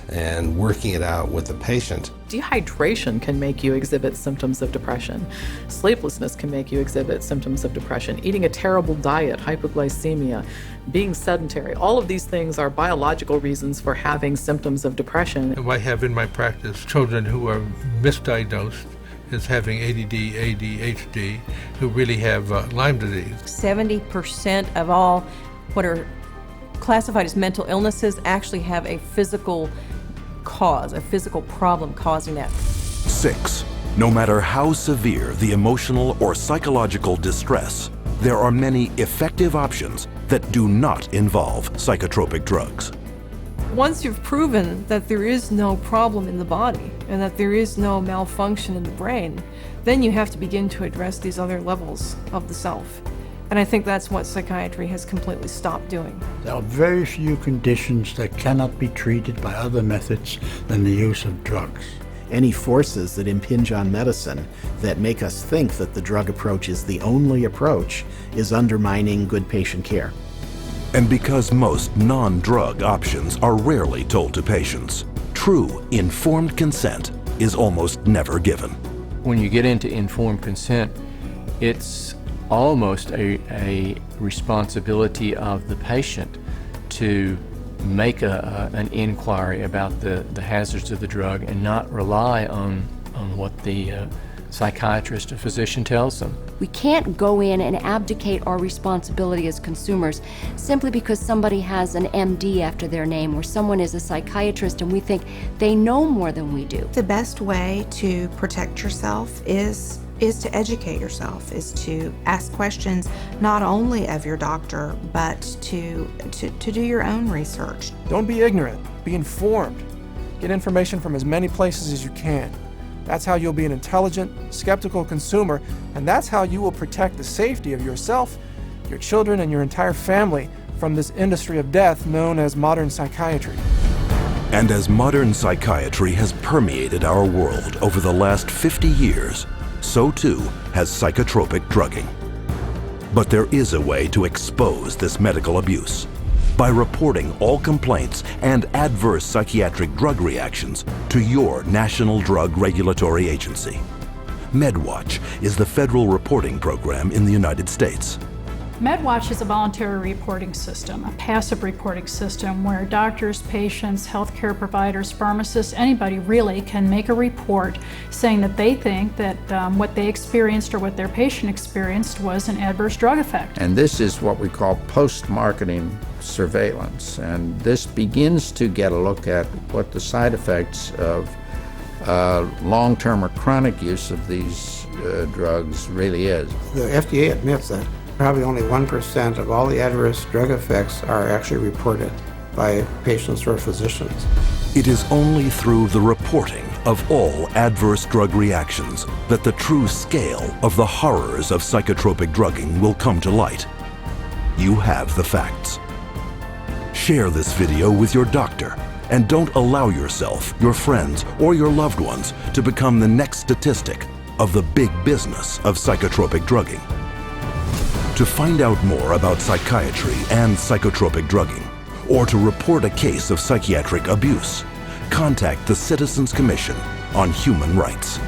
and working it out with the patient? Dehydration can make you exhibit symptoms of depression. Sleeplessness can make you exhibit symptoms of depression. Eating a terrible diet, hypoglycemia, being sedentary, all of these things are biological reasons for having symptoms of depression. I have in my practice children who are misdiagnosed as having ADD, ADHD, who really have Lyme disease. 70% of all what are classified as mental illnesses actually have a physical cause, a physical problem causing that. 6. No matter how severe the emotional or psychological distress, there are many effective options that do not involve psychotropic drugs. Once you've proven that there is no problem in the body and that there is no malfunction in the brain, then you have to begin to address these other levels of the self. And I think that's what psychiatry has completely stopped doing. There are very few conditions that cannot be treated by other methods than the use of drugs. Any forces that impinge on medicine that make us think that the drug approach is the only approach is undermining good patient care. And because most non-drug options are rarely told to patients, true informed consent is almost never given. When you get into informed consent, it's almost a responsibility of the patient to make an inquiry about the hazards of the drug and not rely on what the psychiatrist or physician tells them. We can't go in and abdicate our responsibility as consumers simply because somebody has an MD after their name or someone is a psychiatrist and we think they know more than we do. The best way to protect yourself is to educate yourself, is to ask questions not only of your doctor, but to do your own research. Don't be ignorant, be informed. Get information from as many places as you can. That's how you'll be an intelligent, skeptical consumer, and that's how you will protect the safety of yourself, your children, and your entire family from this industry of death known as modern psychiatry. And as modern psychiatry has permeated our world over the last 50 years, so too has psychotropic drugging. But there is a way to expose this medical abuse. By reporting all complaints and adverse psychiatric drug reactions to your National Drug Regulatory Agency. MedWatch is the federal reporting program in the United States. MedWatch is a voluntary reporting system, a passive reporting system where doctors, patients, healthcare providers, pharmacists, anybody really can make a report saying that they think that what they experienced or what their patient experienced was an adverse drug effect. And this is what we call post-marketing surveillance. And this begins to get a look at what the side effects of long-term or chronic use of these drugs really is. The FDA admits that probably only 1% of all the adverse drug effects are actually reported by patients or physicians. It is only through the reporting of all adverse drug reactions that the true scale of the horrors of psychotropic drugging will come to light. You have the facts. Share this video with your doctor and don't allow yourself, your friends, or your loved ones to become the next statistic of the big business of psychotropic drugging. To find out more about psychiatry and psychotropic drugging, or to report a case of psychiatric abuse, contact the Citizens Commission on Human Rights.